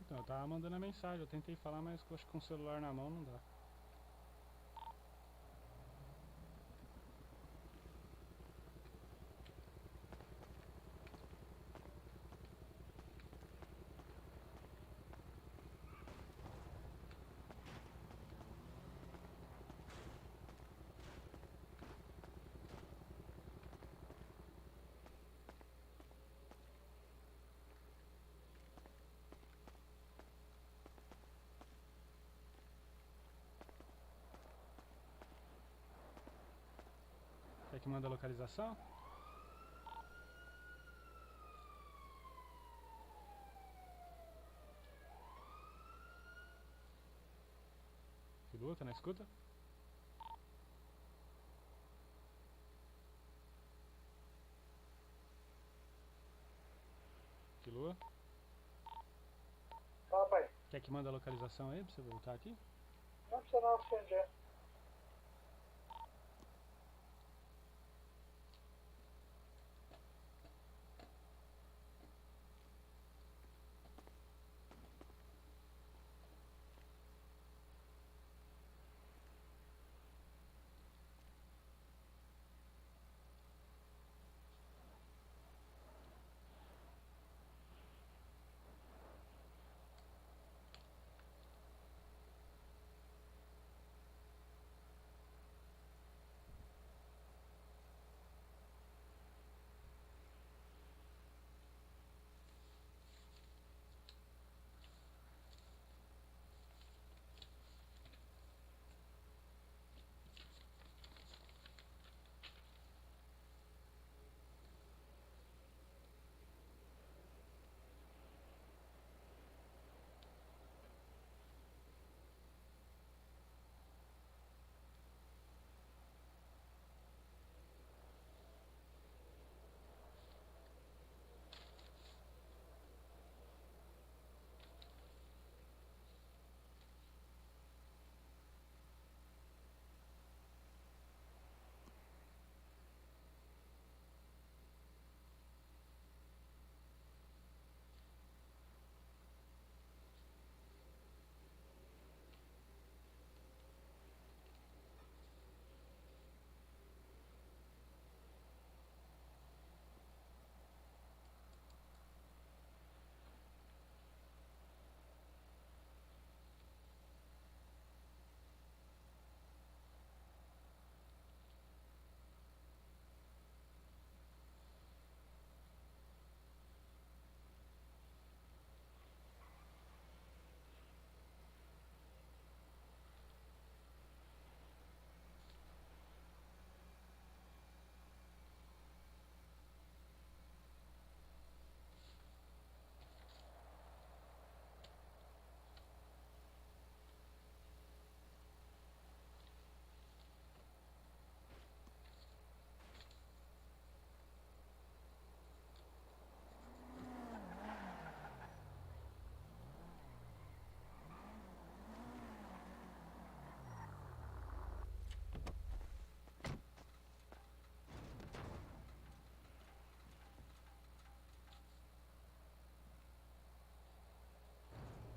Então, eu tava mandando a mensagem, eu tentei falar, mas eu acho que com o celular na mão não dá. Quer que manda a localização? Filua, tá na escuta? Filua? Fala, pai. Quer que manda a localização aí pra você voltar aqui? Não precisa não, oficiante já.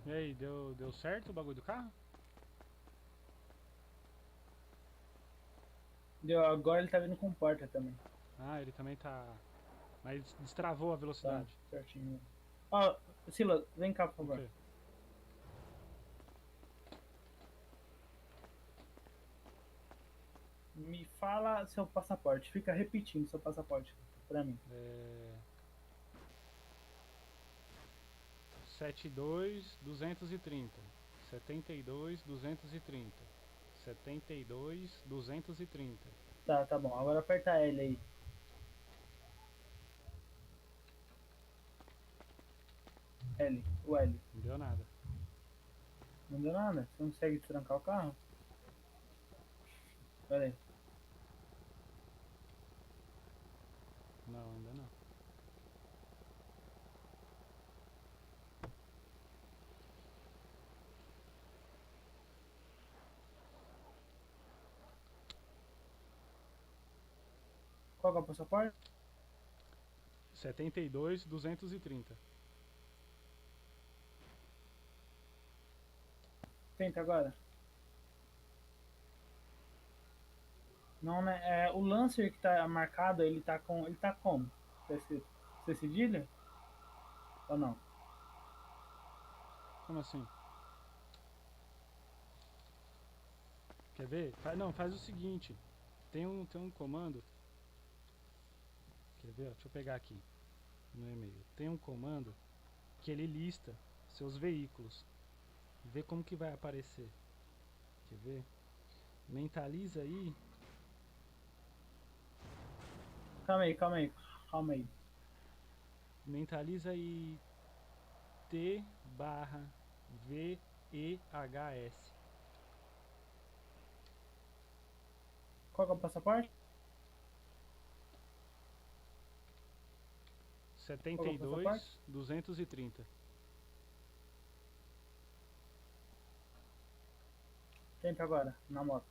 E aí, deu certo o bagulho do carro? Deu, agora ele tá vindo com porta também. Ah, ele também tá... Mas destravou a Tá, velocidade. certinho. Ó, Silas, vem cá, por O favor. quê? Me fala seu passaporte. Fica repetindo seu passaporte pra mim. É... 72.230. 72.230. 72.230. Tá, tá bom. Agora aperta L aí. L, o L. Não deu nada. Não deu nada? Você não consegue trancar o carro? Pera aí. Não, ainda não. Qual que é o passaporte? 72.230. Tenta agora. Não, né? É, o Lancer que tá marcado, ele tá com. Ele tá como? Tá escrito C cedilha? Ou não? Como assim? Quer ver? Não, faz o seguinte. Tem um comando. Quer ver? Ó, deixa eu pegar aqui no e-mail. Tem um comando que ele lista seus veículos. Vê como que vai aparecer. Quer ver? Mentaliza aí. Calma aí, calma aí. Calma aí. Mentaliza aí T barra VEHS. Qual que é o passaporte? Qual que é o passaporte? 72-230. Tenta agora, na moto.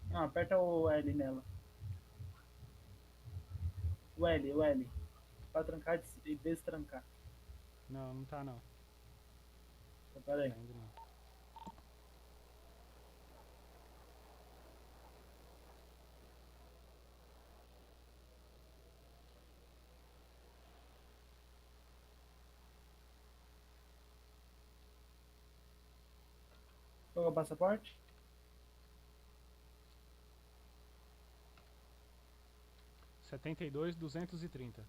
Não, aperta o L nela. O L. Pra trancar e destrancar. Não, não tá não. Então, pera aí. Tá indo não. Qual que é o passaporte? 72-230.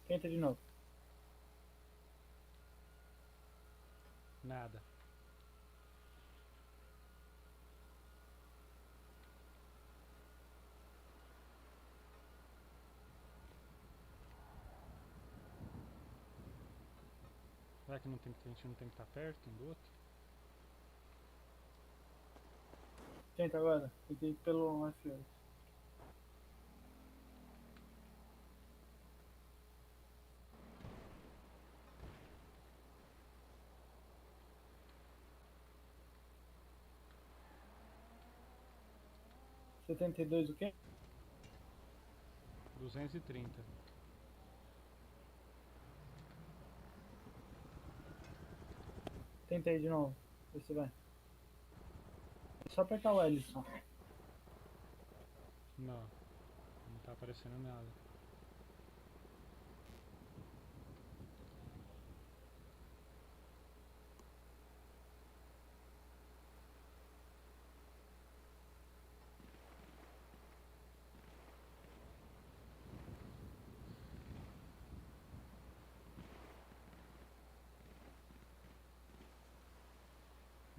Tenta de novo. Nada. Será que a gente não tem que estar perto um do outro? Tenta agora. Tem que ir pelo F8. Setenta e dois o quê? 230. Tenta aí de novo. Vê se vai. É só apertar o L só. Não. Não tá aparecendo nada.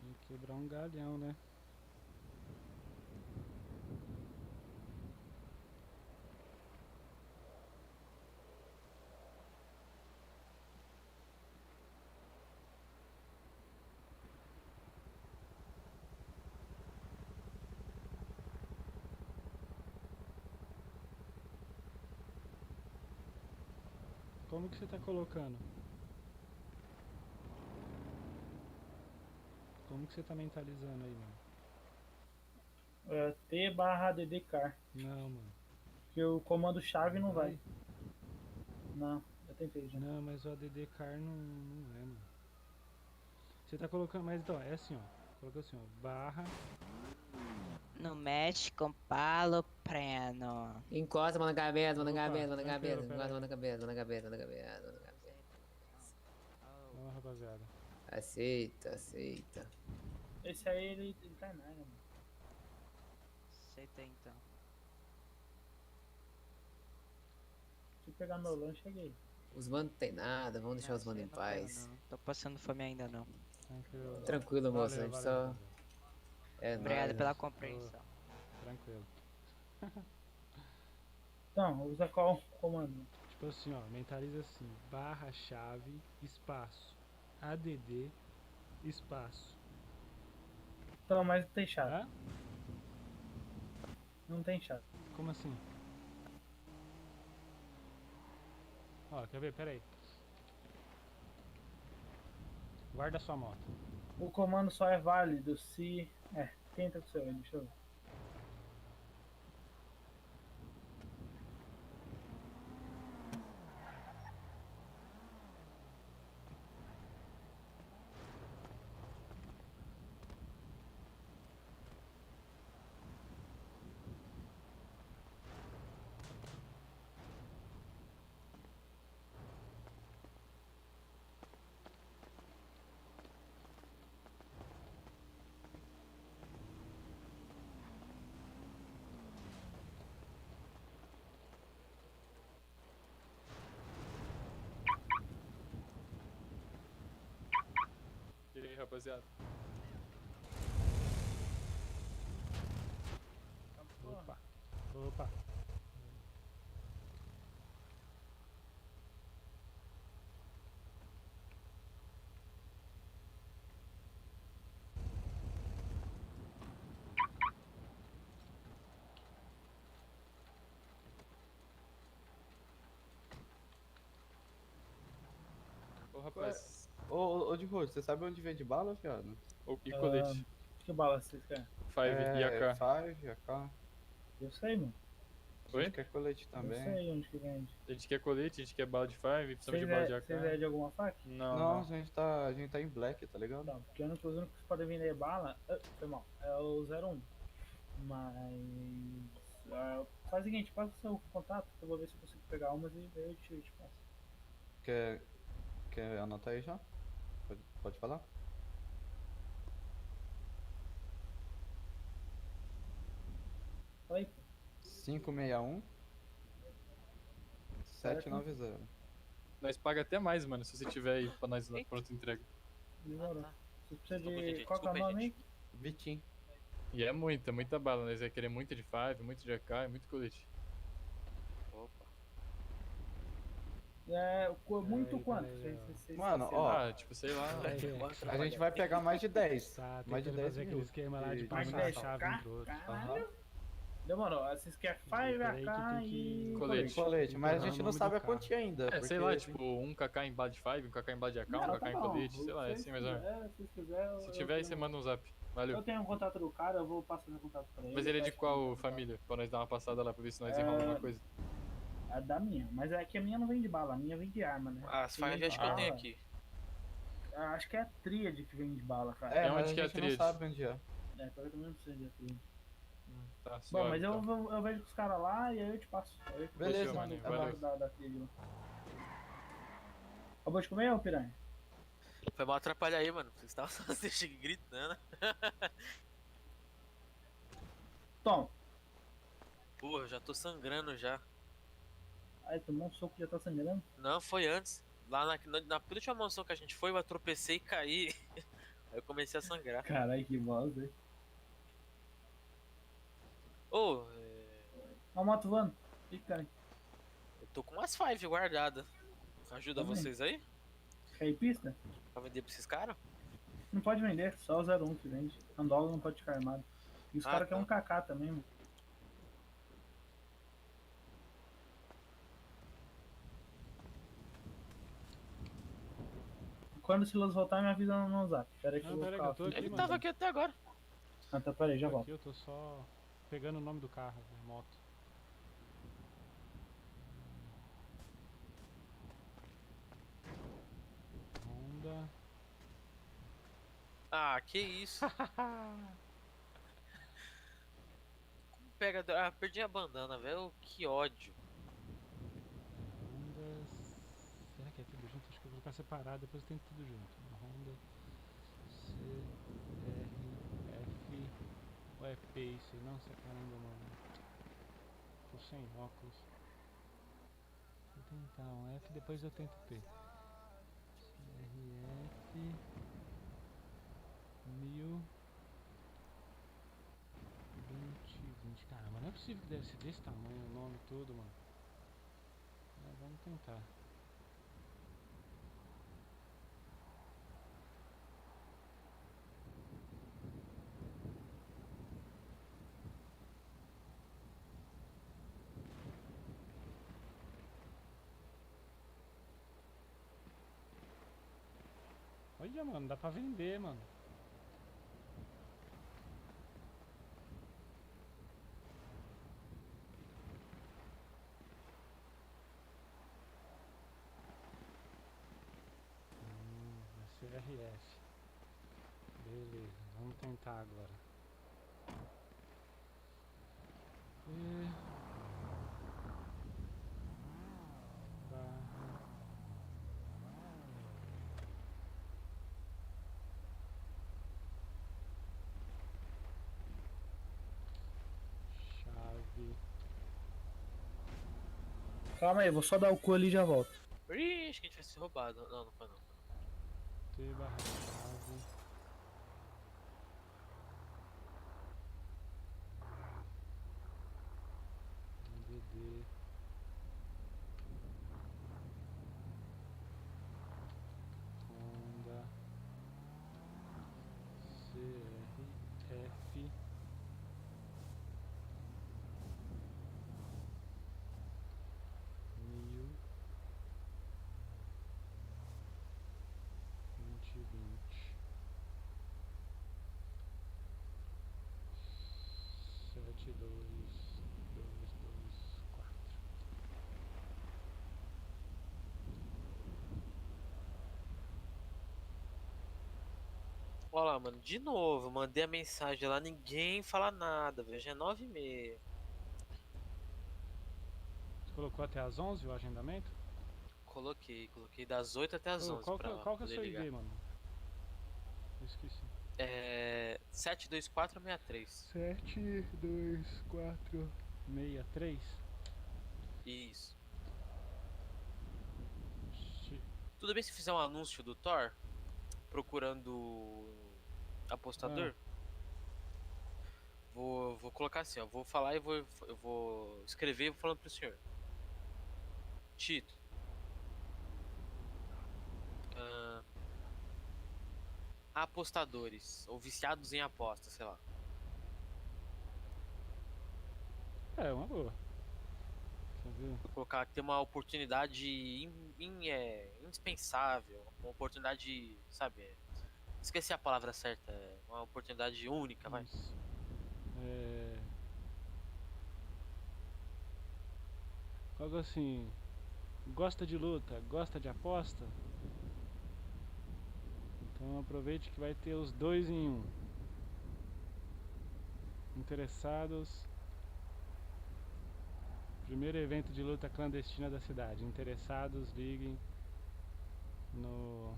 Tem que quebrar um galhão, né? Como que você tá colocando? Como que você tá mentalizando aí, mano? É, T barra DDCAR. Não, mano. Porque o comando chave não vai. Não, eu tentei já. Não, mas o ADD car não é, mano. Você tá colocando, mas então, é assim, ó. Coloca assim, ó, barra. No mexe com palo preno. Encosta a mão na cabeça, mão na Opa, cabeça, mão na tranquilo, cabeça. Encosta a pera mão aí. na cabeça, mão na cabeça, mão na cabeça, mão na cabeça. Vamos, rapaziada. Aceita, aceita. Esse aí ele tá em área, mano. Aceita então. Se pegar meu lanche, cheguei. Os manos não tem nada, vamos deixar Não, os manos sei, em não pego, paz. não. Tô passando fome ainda não. Tranquilo. Tranquilo, moço, a Valeu, gente valeu, só... rapaziada. É Obrigado nóis. pela Ô, compreensão. tranquilo. Então, usa qual comando? Tipo assim, ó, mentaliza assim, barra chave, espaço, ADD, espaço. Então, mas não tem chave. Hã? Não tem chave. Como assim? Ó, quer ver? Pera aí. Guarda sua moto. O comando só é válido se... tenta com o seu, deixa eu ver. E aí, rapaziada? Opa. Opa. Ô, rapaz. Ô, de rosto, você sabe onde vende bala, viado? E colete? Que bala vocês querem? 5 e AK. 5, AK. Eu sei, mano. A Oi? gente quer colete Eu também. sei onde que vende. A gente quer colete, a gente quer bala de 5, precisamos Vocês de bala de AK. é de alguma faca? Não, Não, não. a gente tá em black, tá ligado? Não, porque os únicos que podem vender bala... foi mal. É o 01. Mas... faz o seguinte, passa o seu contato, que eu vou ver se eu consigo pegar umas e eu te passo. Quer anotar aí já? Pode falar? Fala aí, pô. 561 790. Nós paga até mais, mano, se você tiver aí pra nós lá pronto entrega. Demorou. Você precisa Desculpa, de... gente, Qual que é o desculpa, nome aí? gente. Vitinho. E é muita bala, nós vai querer muito de 5, muito de AK e muito colete. Opa. Muito Peraí, quanto? peraí, Mano, ó. Ah, tipo, sei lá. A gente vai pegar mais de 10. Tá, Mais de tentando 10 fazer aquele mil. esquema lá de de Mais passar de a 10 chave entre outros. Caralho. Demorou. Vocês querem 5 Peraí que AK tem que- e... Colete. Colete, mas a Pegar o gente não nome sabe do a carro. quantia ainda. É, sei porque lá, tipo, um KK em bala de 5, um KK em bala de AK, um Não, KK em tá bom. colete, sei lá, é Se assim mais ou menos. quiser, se quiser, Se eu tiver aí, você tenho- manda um zap. Valeu. Eu tenho um contato do cara, eu vou passar meu contato pra ele. Mas ele é de peço qual contato. família? Pra nós dar uma passada lá pra ver se nós enrolamos alguma coisa. É da minha, mas é que a minha não vem de bala, a minha vem de arma, né? As Quem vem faixas de que eu tenho bala- aqui. Acho que é a tríade que vem de bala, cara. É, É mas onde a que é a gente não tríade? sabe onde é. Agora eu também não sei de tríade. Tá, Bom, suave, mas então. eu vejo com os caras lá e aí eu te passo. Aí eu te Beleza, passo maninho, da- valeu. da trilha lá. Acabou de comer, ô piranha? Foi mal atrapalhar aí, mano. Vocês estavam só assistindo gritando. Tom. Porra, eu já tô sangrando já. Aí, tomou um soco e já tá sangrando? Não, foi antes. Lá na penúltima mansão que a gente foi, eu tropecei e caí. Aí eu comecei a sangrar. Caralho, que bosta, hein? Ô, Ó a moto voando. Ih, cara. eu tô com umas 5 guardadas. Ajuda Também. vocês aí? Quer ir pista? Pra vender pra esses caras? Não pode vender, só o 01 que vende. Andola não pode ficar armado. E os Ah, caras tá. querem um KK também, mano. Quando o Silas voltar, me avisa no zap. Pera aí que Não, eu vou pera aí ficar que eu tô aqui. aqui, Ele mano. tava aqui até agora. Ah, tá, pera aí, já volto. Aqui eu tô só pegando o nome do carro, da moto. Honda. Ah, que isso. Pega. Ah, perdi a bandana, velho. Que ódio. Honda. Será que é tudo junto? Acho que eu vou colocar separado, depois tem tudo junto. Honda C R F. Ou é P isso aí? Nossa, caramba, mano. Tô sem óculos. tentar um F, depois eu tento P. CRF 1020. Caramba, não é possível que deve ser desse tamanho o nome todo, mano. Mas vamos tentar. Olha, mano, dá pra vender, mano. É CRF. Beleza, vamos tentar agora. Barra. Chave. Calma aí, vou só dar o cu ali e já volto. Ih, acho que a gente vai ser roubado. Não, não foi não. T barra chave. DD. Honda. CRF. Mil. 2020. 72224. Olha lá, mano, de novo, mandei a mensagem lá, ninguém fala nada, velho. Já é 9h30. Você colocou até as 11 o agendamento? Coloquei das 8 até as 11 Qual que pra é o poder seu ligar. ID, mano? Eu esqueci. É. 72463. 72463. Isso. Tudo bem se fizer um anúncio do Thor? Procurando apostador? Vou colocar assim, ó. Vou falar e eu vou escrever e vou falando pro senhor. Tito. Apostadores. Ou viciados em apostas, sei lá. É, uma boa. Quer ver? Vou colocar que tem uma oportunidade indispensável. Uma oportunidade, sabe? Esqueci a palavra certa. Uma oportunidade única, vai. Isso. Algo assim. Gosta de luta? Gosta de aposta? Então aproveite que vai ter os dois em um. Interessados. Primeiro evento de luta clandestina da cidade. Interessados, liguem no...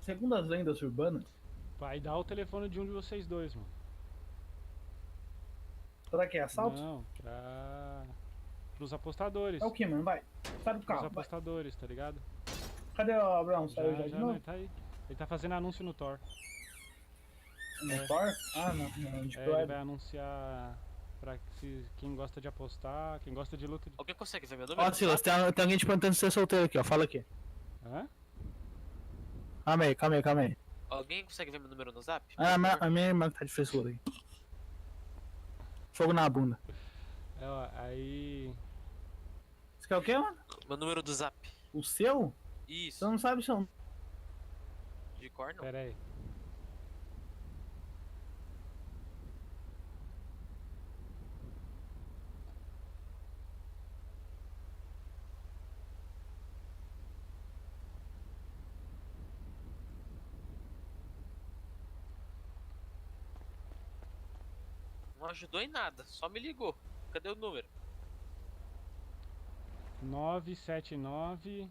Segundo as lendas urbanas, Vai dar o telefone de um de vocês dois, mano. será que é assalto? Não, pros apostadores. É o que, mano? Vai. Sai do Pros carro, vai. apostadores, tá ligado? Cadê o Abraão? Saiu já de Já novo? ele tá aí. Ele tá fazendo anúncio no Thor. No Thor? Ah, não. De Ele Web. vai anunciar pra quem gosta de apostar, quem gosta de luta de... Alguém consegue ver meu número? Ó, Silas, tem alguém te perguntando se você é solteiro aqui, ó. Fala aqui. Hã? Calma aí. Alguém consegue ver meu número no zap? Ah, a minha irmã que tá de frescura aí. Fogo na bunda. Ó, aí... Você quer o quê, mano? Meu número do zap. O seu? Isso. Você não sabe o seu. De cor não. Pera aí. Não ajudou em nada, só me ligou. Cadê o número? 979-372.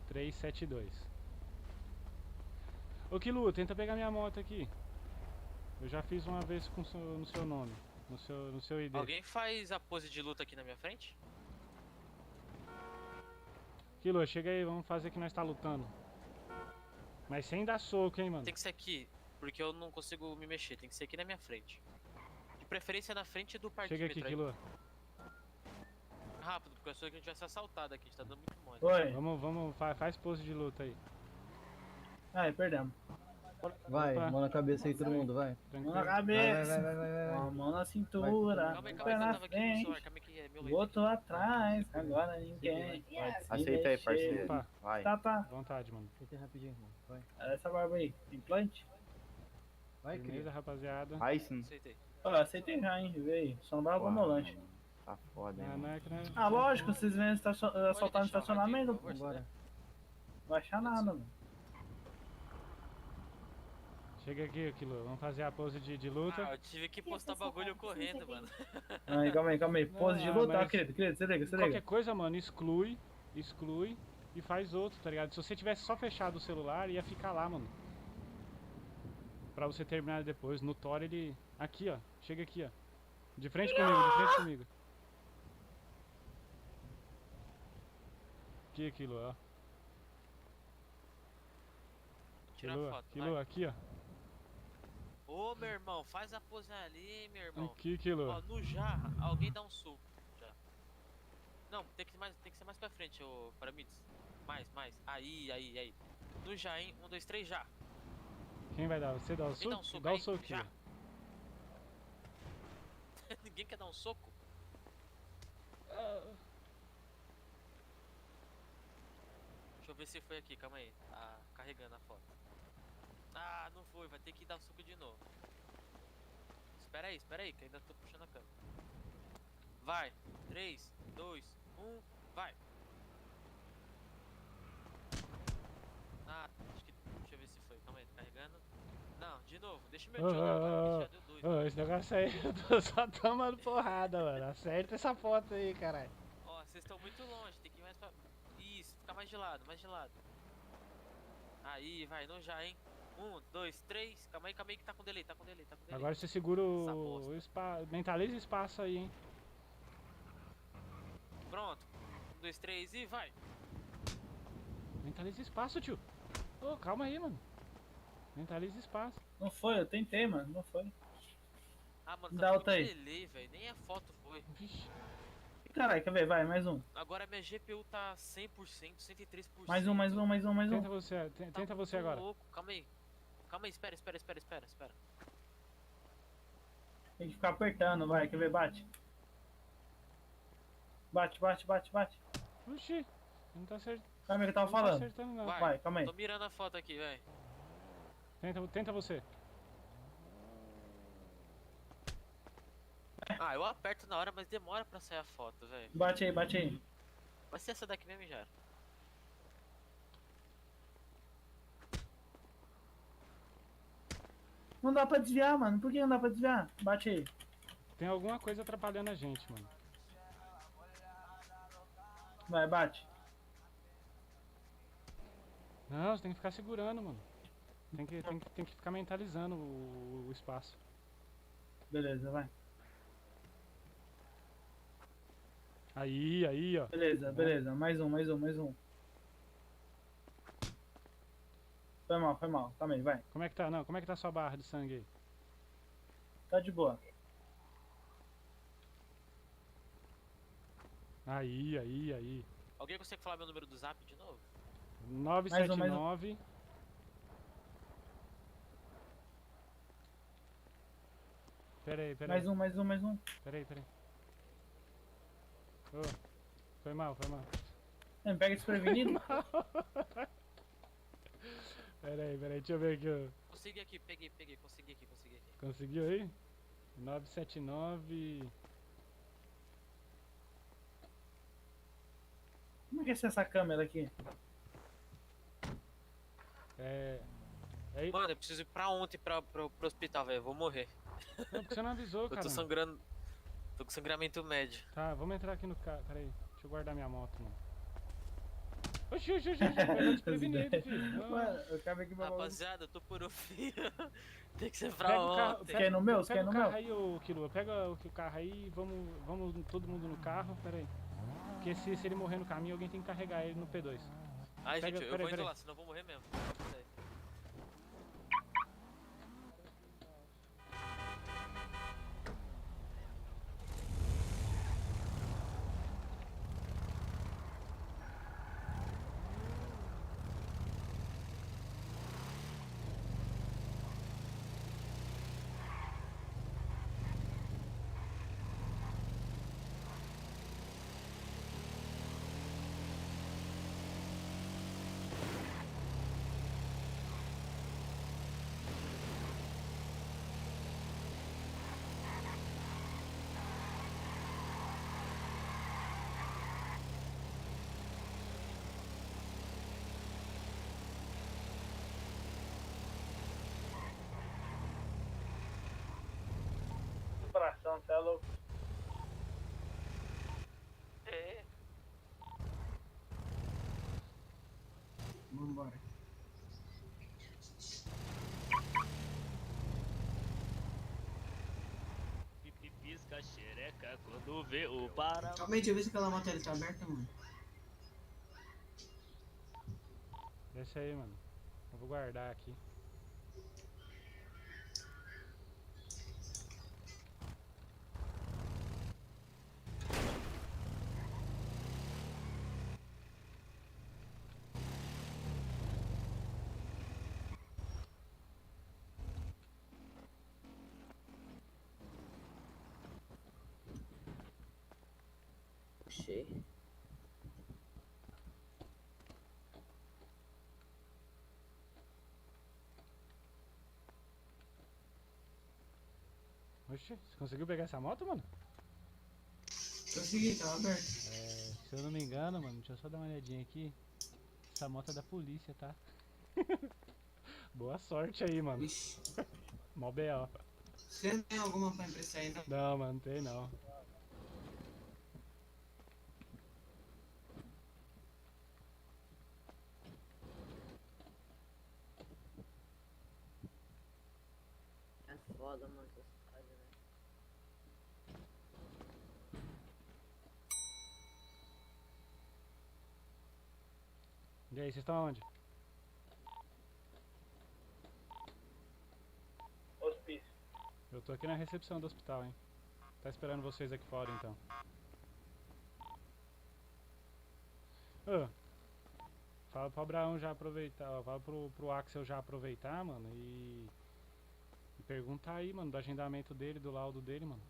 979-372. Ô Kilu, tenta pegar minha moto aqui. Eu já fiz uma vez no seu nome. No seu ID. Alguém faz a pose de luta aqui na minha frente? Kilo, chega aí, vamos fazer que nós tá lutando. Mas sem dar soco, hein, mano. Tem que ser aqui, porque eu não consigo me mexer. Tem que ser aqui na minha frente. De preferência na frente do Chega aqui, parquímetro aí. Kilo. Rápido, porque eu sou que a gente vai ser assaltado aqui. A gente tá dando muito mole. Oi. Faz pose de luta aí. Ai, perdemos. Vai, Opa. mão na cabeça aí, todo mundo, vai. Mão na Tranquilo. cabeça. Vai. Uma mão na cintura. Calma aí, Um pé que eu na tava aqui no celular. frente. Calma aí que é meu O leite. outro atrás. Agora ninguém pode se Aceita aí, mexer. parceiro. Opa, Vai. Tá. vontade, mano. Aceita rapidinho, irmão. Vai. Olha essa barba aí. Implante? Vai, Beleza, cria. rapaziada. Vai sim. Aceitei. Ó, aceitei já, hein, veio. Só não vai roubar meu lanche. Tá foda, hein, Ah, mano. não é que não é... Ah, lógico, vocês vêm assaltar no deixar o radinho, estacionamento. por favor, Bora. né? Não vai achar nada, mano. Chega aqui, Kilo. Vamos fazer a pose de luta. Ah, eu tive que postar bagulho correndo, mano. Calma aí. Pose de Não, luta, ó, mas- querido, se liga. Qualquer coisa, mano, exclui e faz outro, tá ligado? Se você tivesse só fechado o celular, ia ficar lá, mano. Pra você terminar depois. No Thor ele... Aqui, ó. Chega aqui, ó. De frente comigo. Aqui, Kilo, ó. Tira a Kilo, foto, Kilo, vai. aqui, ó. Ô, meu irmão, faz a pose ali, meu irmão. Aqui, Kilo. Ó, no já, alguém dá um soco. Já. Não, tem que ser mais pra frente, ô Paramides. Mais. Aí. No já, hein? 1, 2, 3, já. Quem vai dar? Você dá o Quem dá um soco? soco Dá o aí? soco, Já. Kilo. Ninguém quer dar um soco? Deixa eu ver se foi aqui, calma aí. Tá carregando a foto. Ah, não foi, vai ter que dar um soco de novo. Espera aí, que ainda tô puxando a câmera. Vai, 3, 2, 1, vai. Ah, acho que. Deixa eu ver se foi, calma aí, tá carregando. Não, de novo, deixa o meu tio dar, já deu 2. Ô, esse negócio aí, eu tô só tomando porrada, mano. Acerta essa foto aí, caralho. Ó, vocês estão muito longe, tem que ir mais pra. Isso, fica mais de lado. Aí, vai, não já, hein? 1, 2, 3, calma aí que tá com delay. Agora você segura Essa o bosta. espaço. Mentaliza o espaço aí, hein. Pronto. 1, 2, 3 e vai. Mentaliza espaço, tio. Ô, calma aí, mano. Mentaliza espaço. Não foi, eu tentei, mano. Não foi. Ah, mano, Dá tá outra muito aí. delay, velho. Nem a foto foi. Vixe. Caralho, quer ver? Vai, mais um. Agora minha GPU tá 100%, 103%. Mais um. Tenta você, Tá tenta você muito agora. louco. Calma aí, espera. Tem que ficar apertando, vai. Quer ver? Bate. Bate. Oxi, não tá acertando. Calma aí que eu tava Não tá falando. acertando, não. Vai, calma aí. Tô mirando a foto aqui, velho. Tenta você. Ah, eu aperto na hora, mas demora pra sair a foto, velho. Bate aí. Vai ser essa daqui mesmo já. Não dá pra desviar, mano. Por que não dá pra desviar? Bate aí. Tem alguma coisa atrapalhando a gente, mano. Vai, bate. Não, você tem que ficar segurando, mano. Tem que ficar mentalizando o espaço. Beleza, vai. Aí, ó. Beleza. Mais um. Foi mal. Calma aí, vai. Como é que tá? Não, como é que tá a sua barra de sangue aí? Tá de boa. Aí. Alguém consegue falar meu número do zap de novo? 979. Pera aí. Mais um. Pera aí. Ô, foi mal. Me pega desprevenido. Pera aí, deixa eu ver aqui, ó. Consegui aqui, peguei, consegui aqui. Conseguiu aí? 979. Como é que é essa câmera aqui? Aí, Mano, eu preciso ir pra ontem pro hospital, velho. Eu vou morrer. não, porque você não avisou, Eu cara. tô sangrando. Tô com sangramento médio. Tá, vamos entrar aqui no carro. Pera aí, deixa eu guardar minha moto, mano. Oxi, oxi, oxi, oxi, pegou desprevenido, filho. Não. Mano, eu acabei que bagulho. Rapaziada, eu tô por um fio. Tem que ser pra Pega o carro, ontem. Você quer ir no meu? Você pega quer ir o no carro meu? aí, ô Kilo. Pega o carro aí e vamos todo mundo no carro. Pera aí. Porque se ele morrer no caminho, alguém tem que carregar ele no P2. Ai, Pega- gente, eu peraí, vou indo peraí. lá, senão eu vou morrer mesmo. Peraí. Coração, você é louco. É. Vambora. Pisca xereca quando vê o para. Calma aí, deixa eu ver se aquela matéria tá aberta, mano. Desce aí, mano. Eu vou guardar aqui. Puxei. Oxi, você conseguiu pegar essa moto, mano? Consegui, tava aberto. Se eu não me engano, mano, deixa eu só dar uma olhadinha aqui. Essa moto é da polícia, tá? Boa sorte aí, mano. Ixi. Mó B.O. Você não tem alguma pra emprestar aí, não? Não, mano, tem não. É foda, mano, essa cidade, né? E aí, vocês estão aonde? Hospício. Eu tô aqui na recepção do hospital, hein? Tá esperando vocês aqui fora, então. Ô, fala pro Abraão já aproveitar, ó, fala pro Axel já aproveitar, mano, e perguntar aí, mano, do agendamento dele, do laudo dele, mano.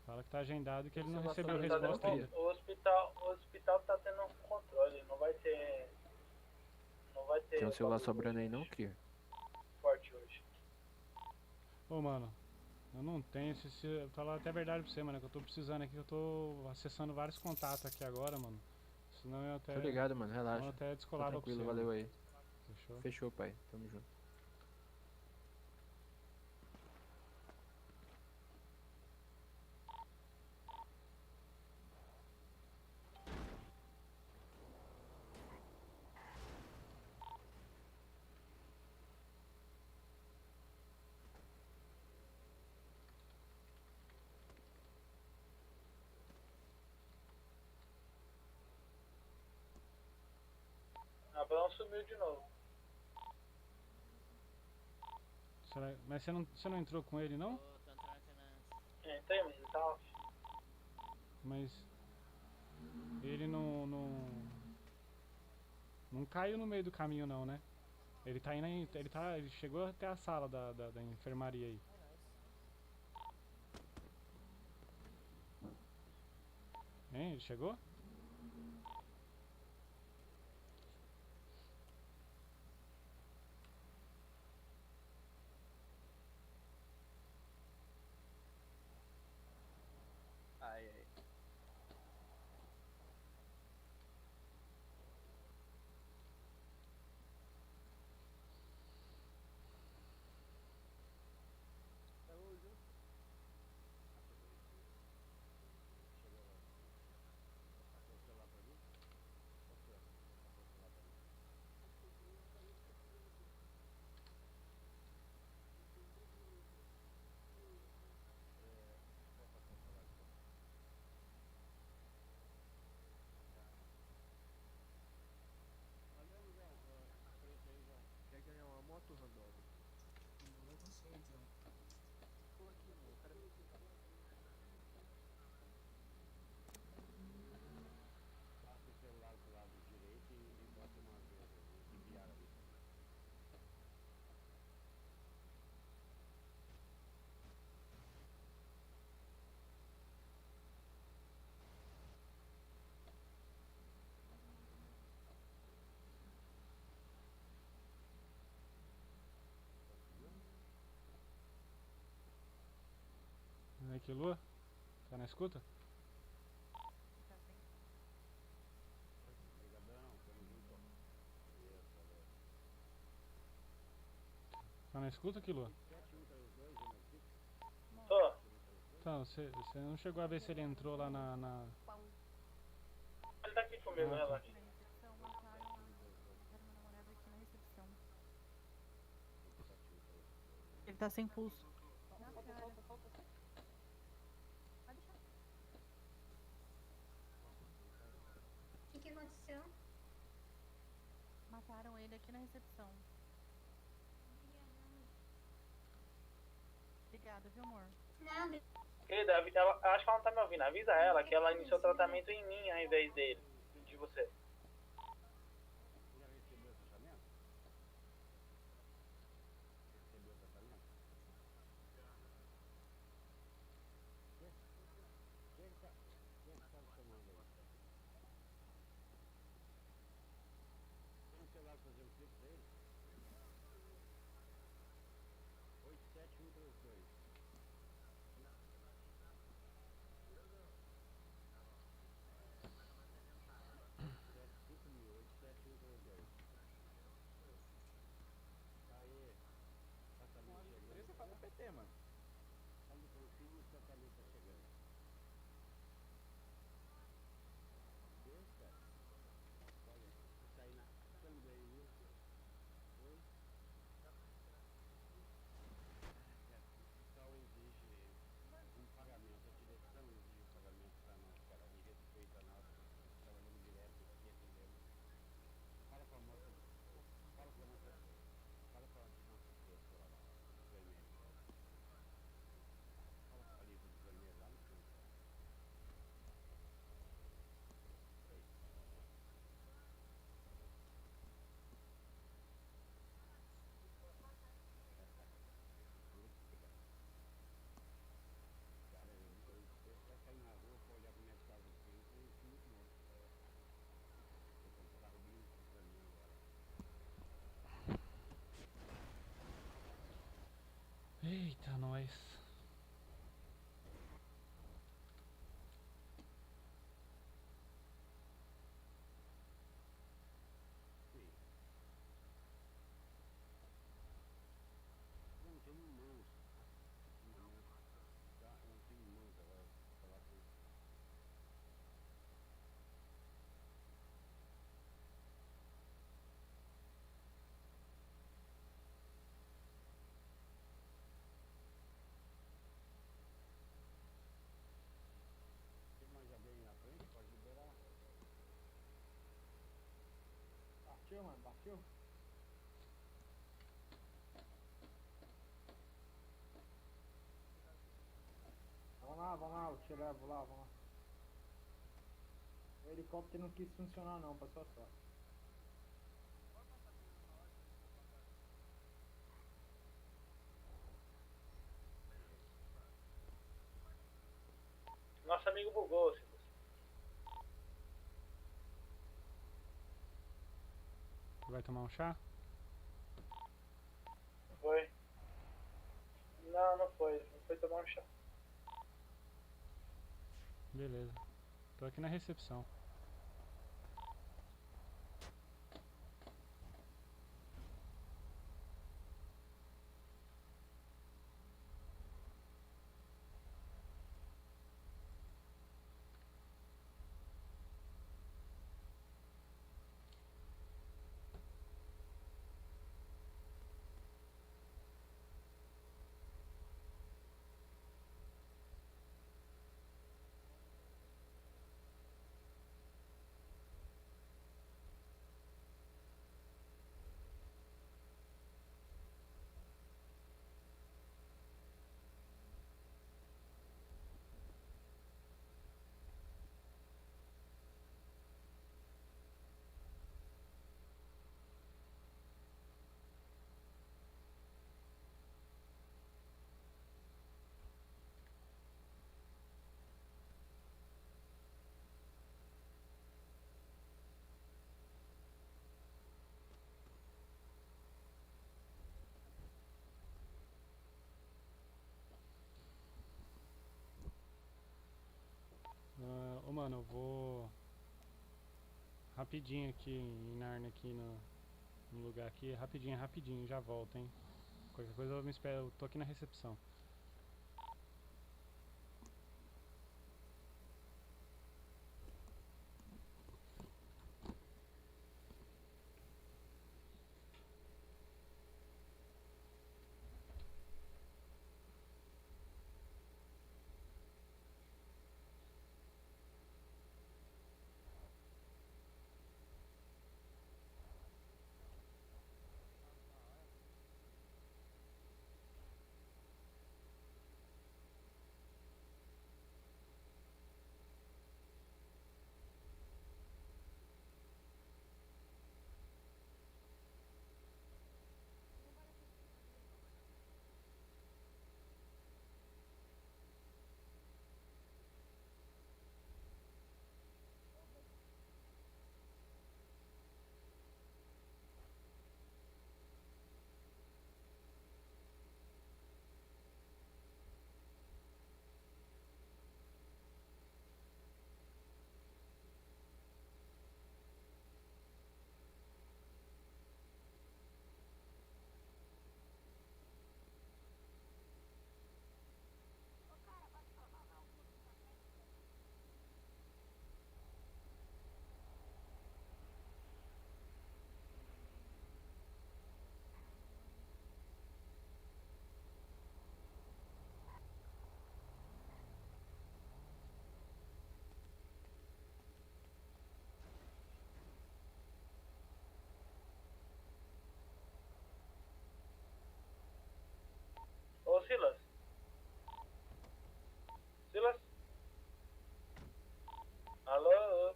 Fala que tá agendado e que ele não recebeu resposta ainda. O hospital tá tendo um controle, não vai ter. Não vai ter. Tem um celular sobrando aí não, Cria? Forte hoje. Ô, mano, eu não tenho, eu falar até a verdade pra você, mano, que eu tô precisando aqui, eu tô acessando vários contatos aqui agora, mano. Senão eu até... Tô ligado, mano, senão eu relaxa. até Tá descolava pra tranquilo, você, valeu mano. aí. Fechou? Fechou, pai. Tamo junto. Abraão sumiu de novo. Mas você não entrou com ele, não? Tô entrando aqui na... Entrei, mas ele tá off. Mas ele não caiu no meio do caminho não, né? Ele tá indo, ele chegou até a sala da enfermaria aí. Hein, ele chegou? Ai, ai. aqui, Lua? Tá na escuta? Tá na escuta aqui, Lua? Tô. Então, você não chegou a ver se ele entrou lá na... Ele tá aqui comigo, Ah, tá. relaxa. Ele tá sem pulso. O que aconteceu? Mataram ele aqui na recepção. Obrigada, viu, amor? Nada. Querida, acho que ela não tá me ouvindo. Avisa ela que ela iniciou o tratamento em mim ao invés dele, de você. Esse é pra PT, mano. Eita, nós. Partiu, mano, partiu? Vamos lá, eu te levo lá, vamos lá. O helicóptero não quis funcionar não, passou a sorte. Nosso amigo bugou, Silas. Vai tomar um chá? Foi. Não foi. Não foi tomar um chá. Beleza. Tô aqui na recepção. mano, eu vou rapidinho aqui em Narnia, aqui no lugar aqui, rapidinho, já volto, hein. Qualquer coisa eu me espero, eu tô aqui na recepção. Ô Silas. Silas? Alô?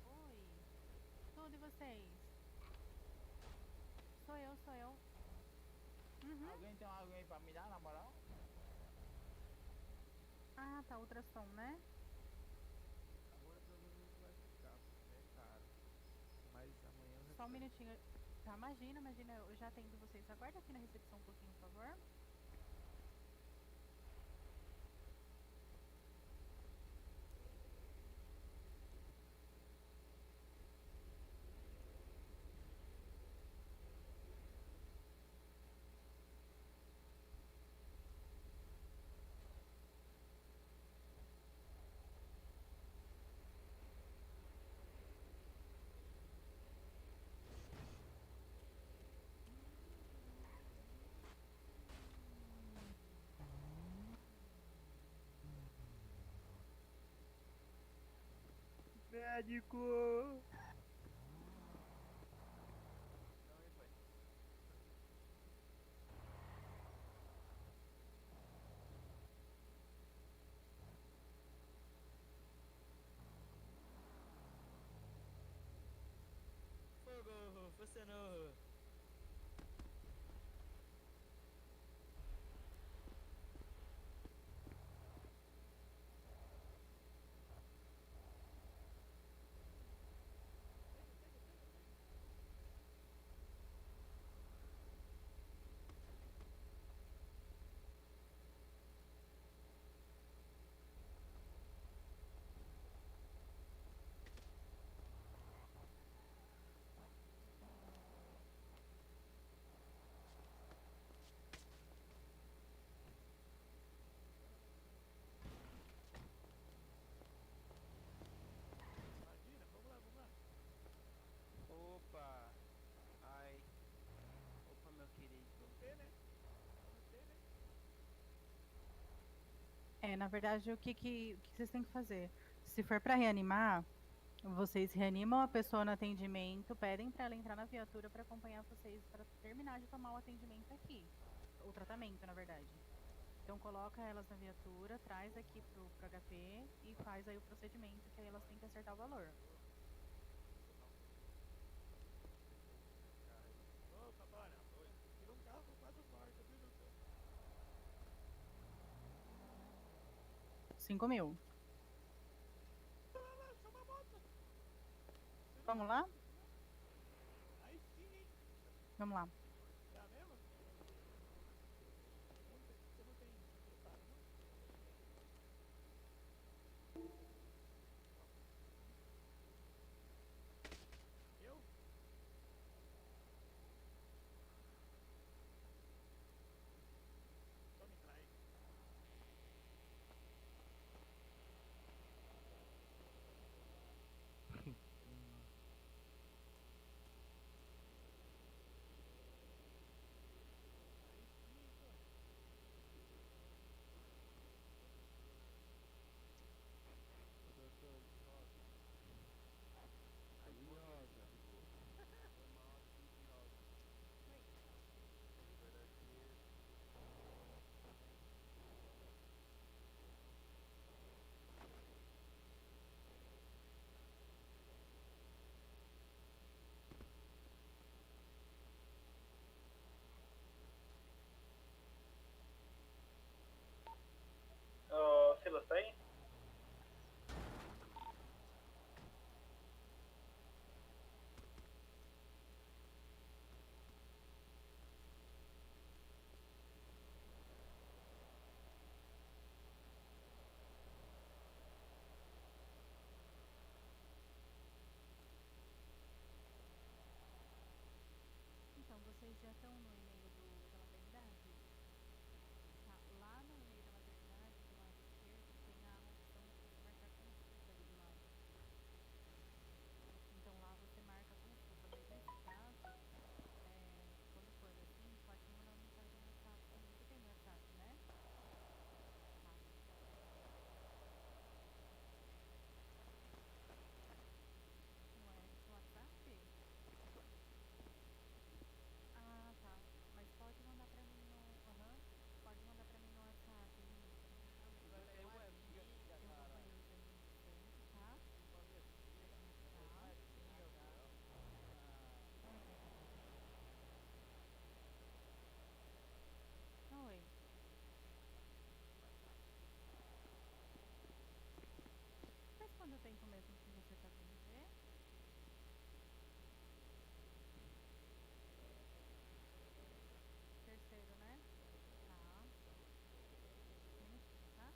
Oi. Tudo e vocês? Sou eu. Uhum. Alguém tem alguém pra me dar, na moral? Ah, tá, ultrassom, né? Agora provavelmente vai ficar, né, caro. Mas amanhã eu Só um recupero. minutinho. Tá, imagina, eu já atendo vocês. Aguarda aqui na recepção um pouquinho, por favor. Médico! Fogo, funcionou. Imagina, vamos lá. Opa! Ai. Opa, meu querido. Vamos ter, né? Na verdade, o que vocês têm que fazer? Se for para reanimar, vocês reanimam a pessoa no atendimento, pedem para ela entrar na viatura para acompanhar vocês para terminar de tomar o atendimento aqui. O tratamento, na verdade. Então coloca elas na viatura, traz aqui pro HP e faz aí o procedimento, que aí elas têm que acertar o valor. Opa, bora. Tira um carro com 4 portas, viu, doutor? 5.000. Chama a moto. Vamos lá? Aí sim, hein? Vamos lá. É a mesma? Você não tem secretário, não? Eu? Só me trai. Silas, tá aí? Então, vocês já estão no e-mail da maternidade? Tá, lá no e-mail da maternidade, do lado esquerdo, tem a opção de você marcar consulta ali do lado. Então lá você marca a consulta, mas nesse caso, quando for assim, pode me mandar uma mensagem no WhatsApp também. Você tem meu WhatsApp, né? Tá. Não é esse o WhatsApp? Ah, tá. Mas pode mandar pra mim no. Aham. Pode mandar pra mim no WhatsApp, Liz. Eu vou banir o Danilo sempre, tá? Tá. Oi. Faz quanto tempo mesmo que você tá com o bebê? Terceiro, né? Tá. Um minutinho, tá?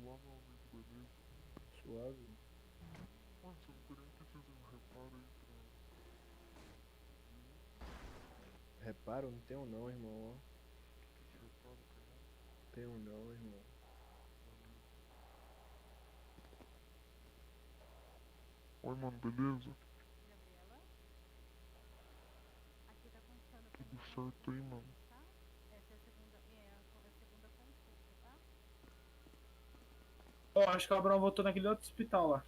Olá, meu amigo, beleza? Suave. Mano, você não teria que fazer um reparo aí pra... Reparo? Não tenho não, irmão. Que reparo tem não? Tenho não, irmão. Oi, mano, beleza? Gabriela? Aqui tá constando Tudo como certo aí, mano? tá? Essa é a segunda consulta, tá? Ó, acho que o Abrão voltou naquele outro hospital lá.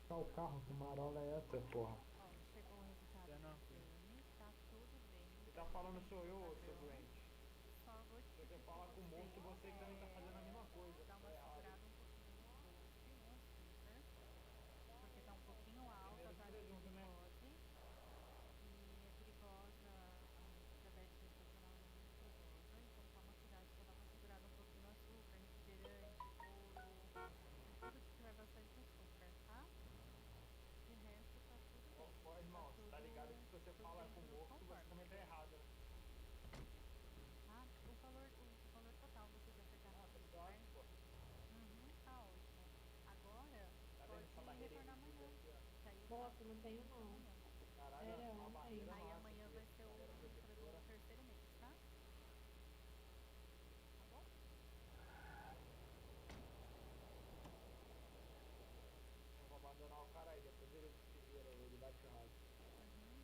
Qual carro? Que marola é essa, porra? Ó, chegou o resultado do exame, tá tudo bem. Quem tá falando sou eu, seu doente. Só vou te Se você fala com o moço, você que também tá fazendo a mesma coisa. dar uma segurada um pouquinho no doce, no açúcar, porque tá um pouquinho alta a taxa de glicose e é perigosa, a diabetes gestacional é muito perigosa, então toma cuidado, só dá uma segurada um pouquinho no açúcar, refrigerante, bolo, tudo que tiver bastante açúcar, tá? De resto tá tudo bem. Ó, irmão, você tá ligado que se você fala com o moço, você também tá errado, né? Tá? O valor total vocês acertaram tudo, certo? Uhum, tá ótimo. Agora, pode retornar amanhã. Que aí Nossa, não tenho não. Caralho, uma barreira aí massa, amanhã vai ser o era ultra protetora. do terceiro mês, tá? Tá bom? Eu vou abandonar o cara aí, depois ele se vira, ele bate o raso. Uhum.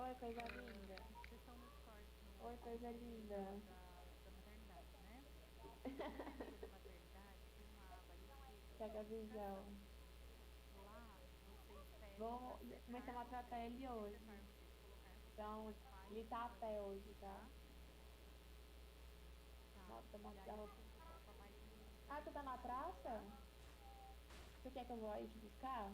Oi, coisa linda. Vocês estão nos cortes no Oi, coisa linda. da maternidade, né? Dentro da maternidade tem uma aba ali escrita Pega a visão. lá, vocês pedem Vou pra começar a secar, maltratar ele não hoje. secar, vocês colocarem Então, ele tá a pé hoje, tá? Nossa, e aí da roupa. tem que usar o papai de Ah, tu tá na praça? Você quer que eu vou aí te buscar?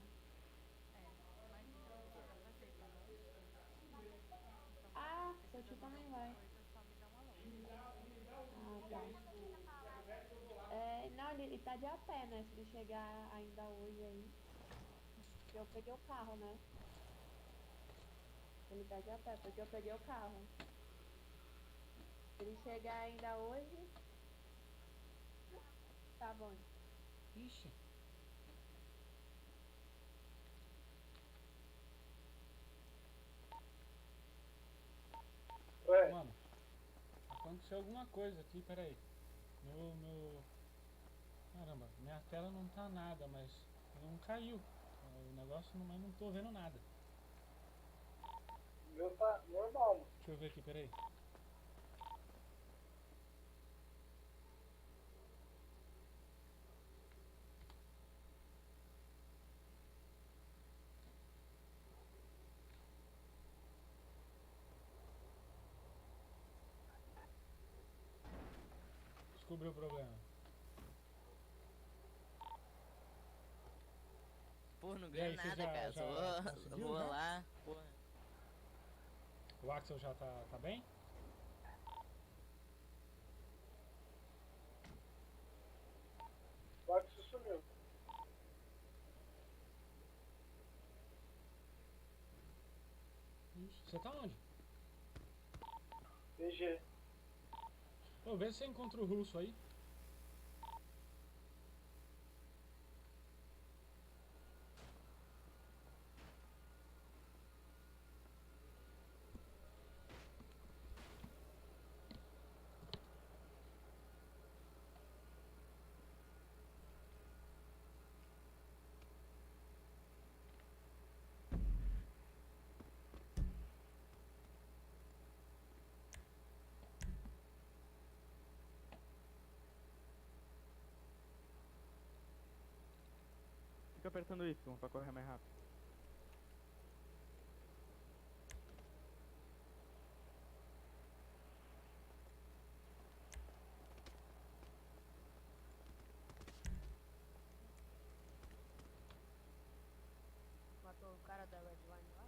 mas então precisa fazer, tá bom? Então, Ah, se seu precisar tio de também alguma vai. coisa, só me dá um alô. Ah, tá. Não, ele tá de a pé, né? Se ele chegar ainda hoje aí. Porque eu peguei o carro, né? Ele tá de a pé, porque eu peguei o carro. Se ele chegar ainda hoje. Tá bom. Ixi. Ué? Mano, aconteceu alguma coisa aqui, peraí. Meu... Caramba, minha tela não tá nada, mas não caiu. O negócio não, mas não tô vendo nada. O meu tá normal, mano. Deixa eu ver aqui, peraí. Descobriu o problema. Pô, não E aí, ganho você nada, cara. Só conseguiu vou já? lá, porra. O Axel já tá bem? O Axel sumiu. Ixi, você tá onde? PG. Ô, vê se você encontra o russo aí. Fica apertando Y pra correr mais rápido. Matou o cara da Redline lá?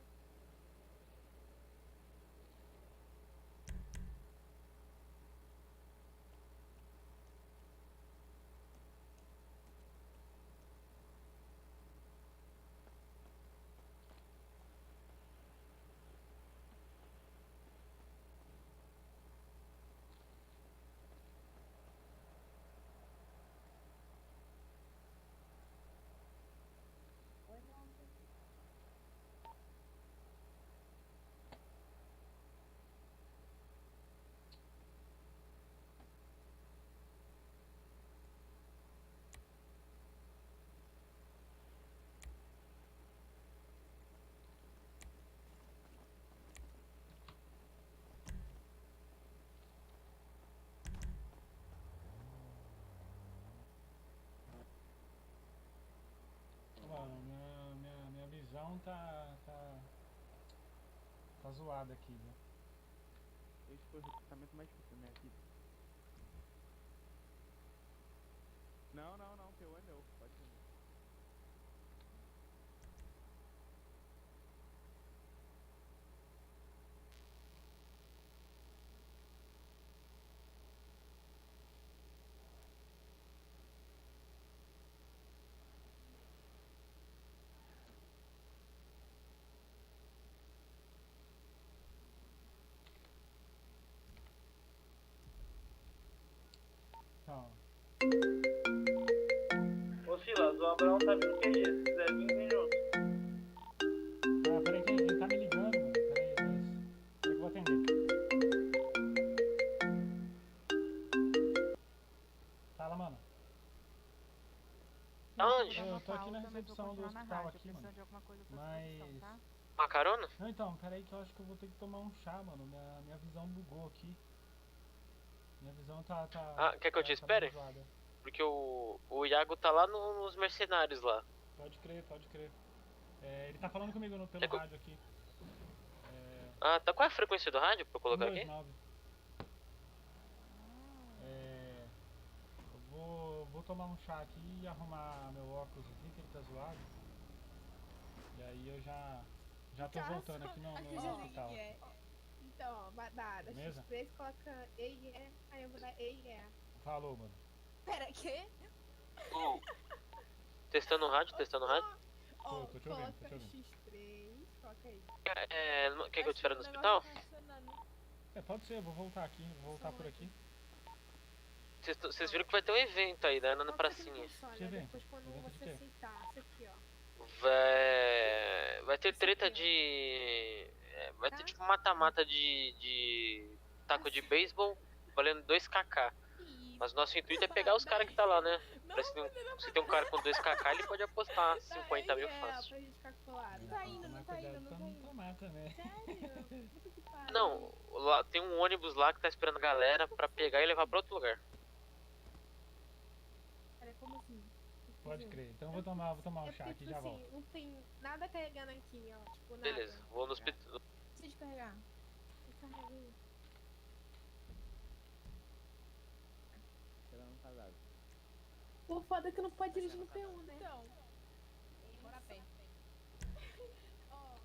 Mano, minha visão tá zoada aqui, né? Esse foi o recrutamento mais difícil da minha vida. Não, PO é meu, pode vir. Então, Ô Silas, o Abraão tá vindo QG, se quiser vir, vem junto. ah, peraí que ele tá me ligando, mano. Peraí que eu vou atender. Fala, mano. Aonde? Eu tô aqui na recepção do hospital aqui, mano. Precisa de alguma coisa pra Mas... recepção, tá? Uma carona? Não, então, peraí que eu acho que eu vou ter que tomar um chá, mano. Minha visão bugou aqui. Minha visão tá Ah, quer que eu te meio espere? zoada. Porque o Iago tá lá nos mercenários lá. Pode crer, pode crer. Ele tá falando comigo pelo rádio aqui. Ah, tá. Qual é a frequência do rádio pra eu colocar aqui? 129. Eu vou tomar um chá aqui e arrumar meu óculos aqui, que ele tá zoado. E aí eu já tô voltando aqui no hospital. Então, ó, badada. Beleza? X3 coloca EIE, aí eu vou dar EIE. Falou, mano. Pera, quê? Testando o rádio, testando o rádio. Ó, tô te ouvindo, tô coloca te ouvindo. X3, coloca aí. Quer que eu te espere no hospital? Pode ser, eu vou voltar aqui, vou voltar por aqui. Vocês viram que vai ter um evento aí, né? Na pracinha. Que evento? Depois quando Evento de você quê? aceitar, isso aqui, ó. Vai ter treta de... vai ter tipo mata-mata de taco de beisebol valendo 2kk. Mas nosso intuito é pegar os caras que tá lá, né? Se tem um cara com 2kk, ele pode apostar 50 mil fácil. Pra gente calcular. Não tá indo, não tá indo, não tá indo. Mata, né? Sério? Puta que pariu. Não, lá, tem um ônibus lá que tá esperando a galera pra pegar e levar pra outro lugar. Pera, como assim? Pode crer. Então eu vou tomar um chá aqui e já assim, volto. não tem nada carregando aqui, ó. Tipo, nada. Beleza, vou no hospital. Precisa de carregar. Carrega aí. O foda é que não pode dirigir no P1, né? Então. Bora a pé. Ó.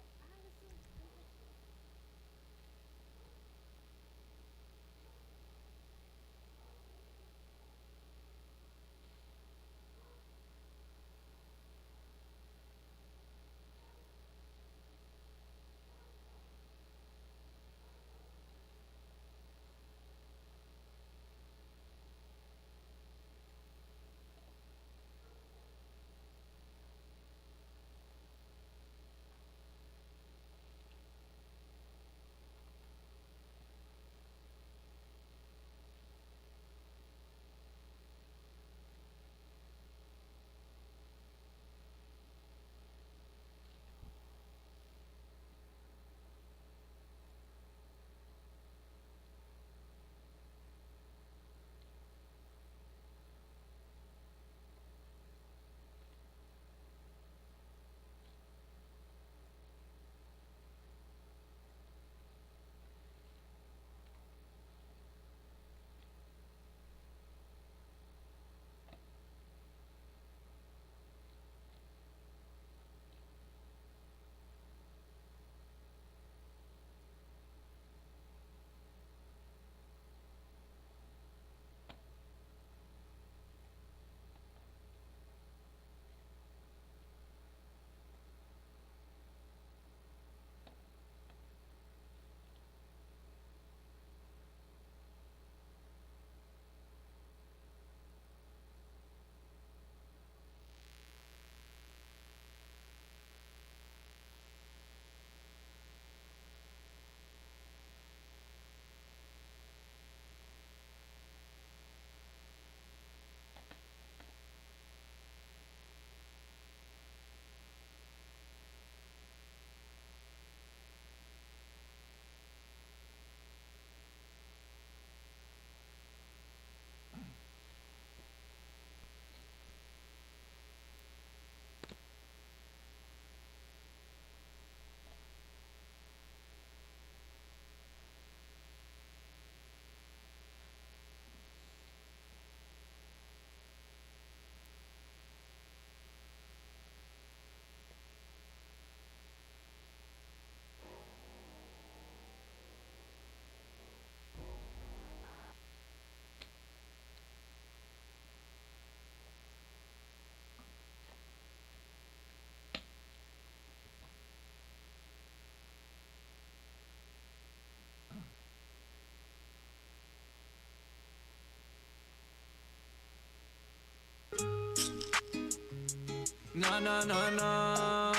Na na na na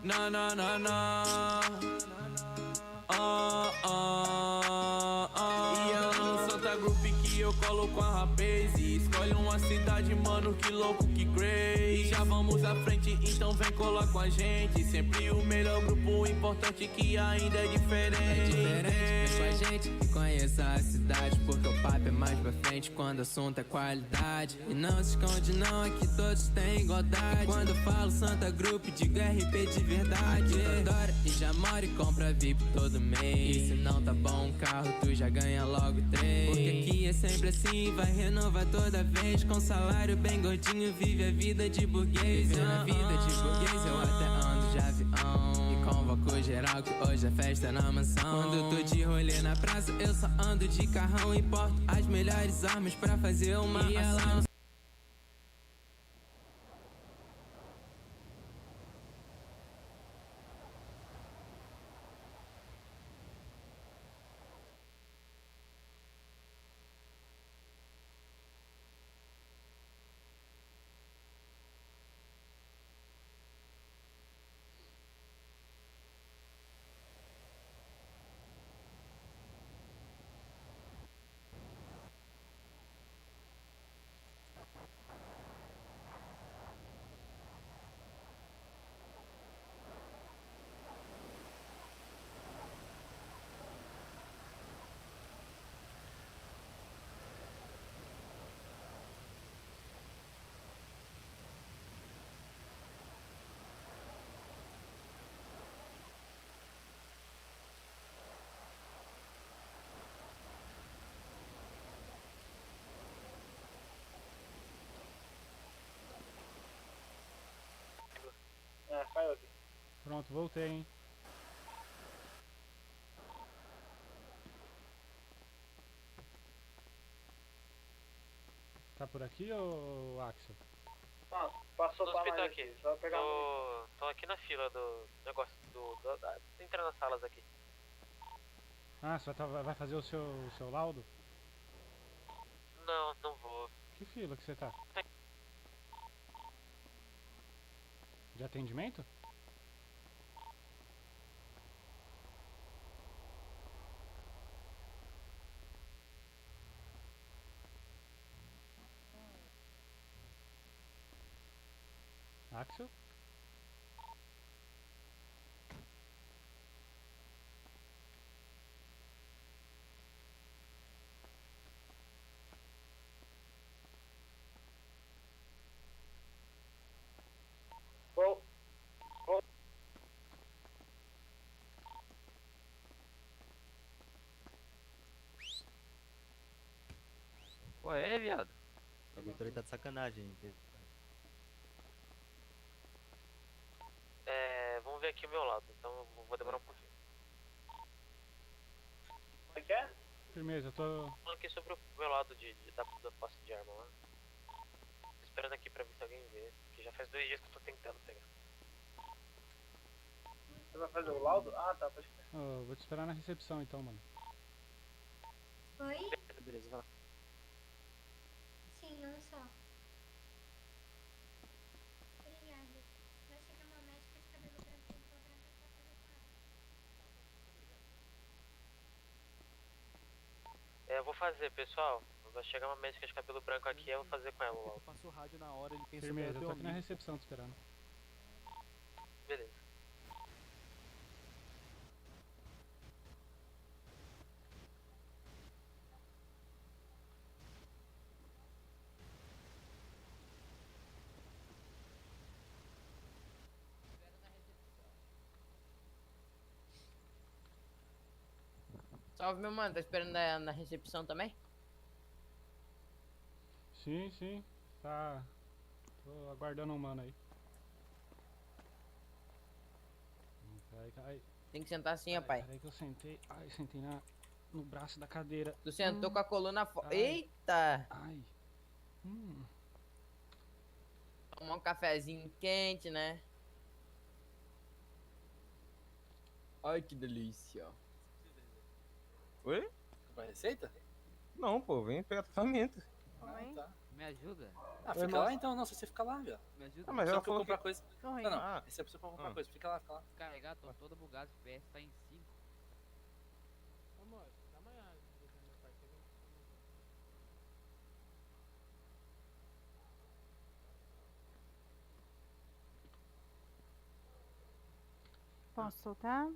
na na na na. E ela no Santa group que eu colo com a rapaz. E escolhe uma cidade, mano, que louco, que crazy. Já vamos à frente, então vem colar com a gente. Sempre o melhor grupo, importante que ainda é diferente. É diferente, vem com a gente e conheça a cidade. Porque o papo é mais pra frente quando o assunto é qualidade. E não se esconde não, aqui todos têm igualdade. Quando eu falo Santa Group, digo RP de verdade. Adora e já mora e compra VIP todo mês. E se não tá bom um carro, tu já ganha logo 3. Porque aqui é sempre assim, vai renovar toda vez. Com salário bem gordinho, vive a vida de burguês. Vivendo a vida de burguês, eu até ando de avião. E convoco geral que hoje é festa na mansão. Quando tô de rolê na praça, eu só ando de carrão. Importo as melhores armas pra fazer uma ação. Caiu aqui. Pronto, voltei, hein? Tá por aqui ou Axel? Ah, passou pra hospital mais aqui. Só pegar Tô aqui na fila do negócio entra nas salas aqui. Ah, você vai fazer o seu laudo? Não, não vou. Que fila que você tá? De atendimento? Axel? Pô, é, viado. O Vitor tá de sacanagem. Vamos ver aqui o meu lado, então eu vou demorar um pouquinho. O que é? Firmeza, eu tô... Falando aqui sobre o meu lado da posse de arma lá. Tô esperando aqui pra ver se alguém vê, que já faz 2 dias que eu tô tentando pegar. Você vai fazer o laudo? Ah, tá, pode ser. Vou te esperar na recepção então, mano. Oi? Beleza, vai lá. Sim, olha só. Obrigada. Vai chegar uma médica de cabelo branco e cobrar pra fazer com ela. Eu vou fazer, pessoal. Vai chegar uma médica de cabelo branco aqui, eu vou fazer com ela logo. Passou o rádio na hora, ele pensa Firmeza, que eu era tô teu aqui na amigo. recepção te esperando. Beleza. Salve, meu mano. Tá esperando na recepção também? Sim, sim. Tá. Tô aguardando um mano aí. Peraí. Tem que sentar assim, ó, pai. Peraí que eu sentei. Ai, sentei no braço da cadeira. Tu sentou com a coluna fora. Ai. Eita! Ai. Tomar um cafezinho quente, né? Ai, que delícia. Oi? Vai receita? Não, pô, vem pegar tratamento. Tá. Me ajuda. Ah, fica lá então, não, se você fica lá, velho. Me ajuda. Ah, mas ela falou comprar que... coisa. Corre. Não, Ah. esse é pra você comprar coisa, fica lá. Carregar, tô todo bugado, o FPS tá em 5. Amor, dá uma olhada no meu pai, Posso soltar?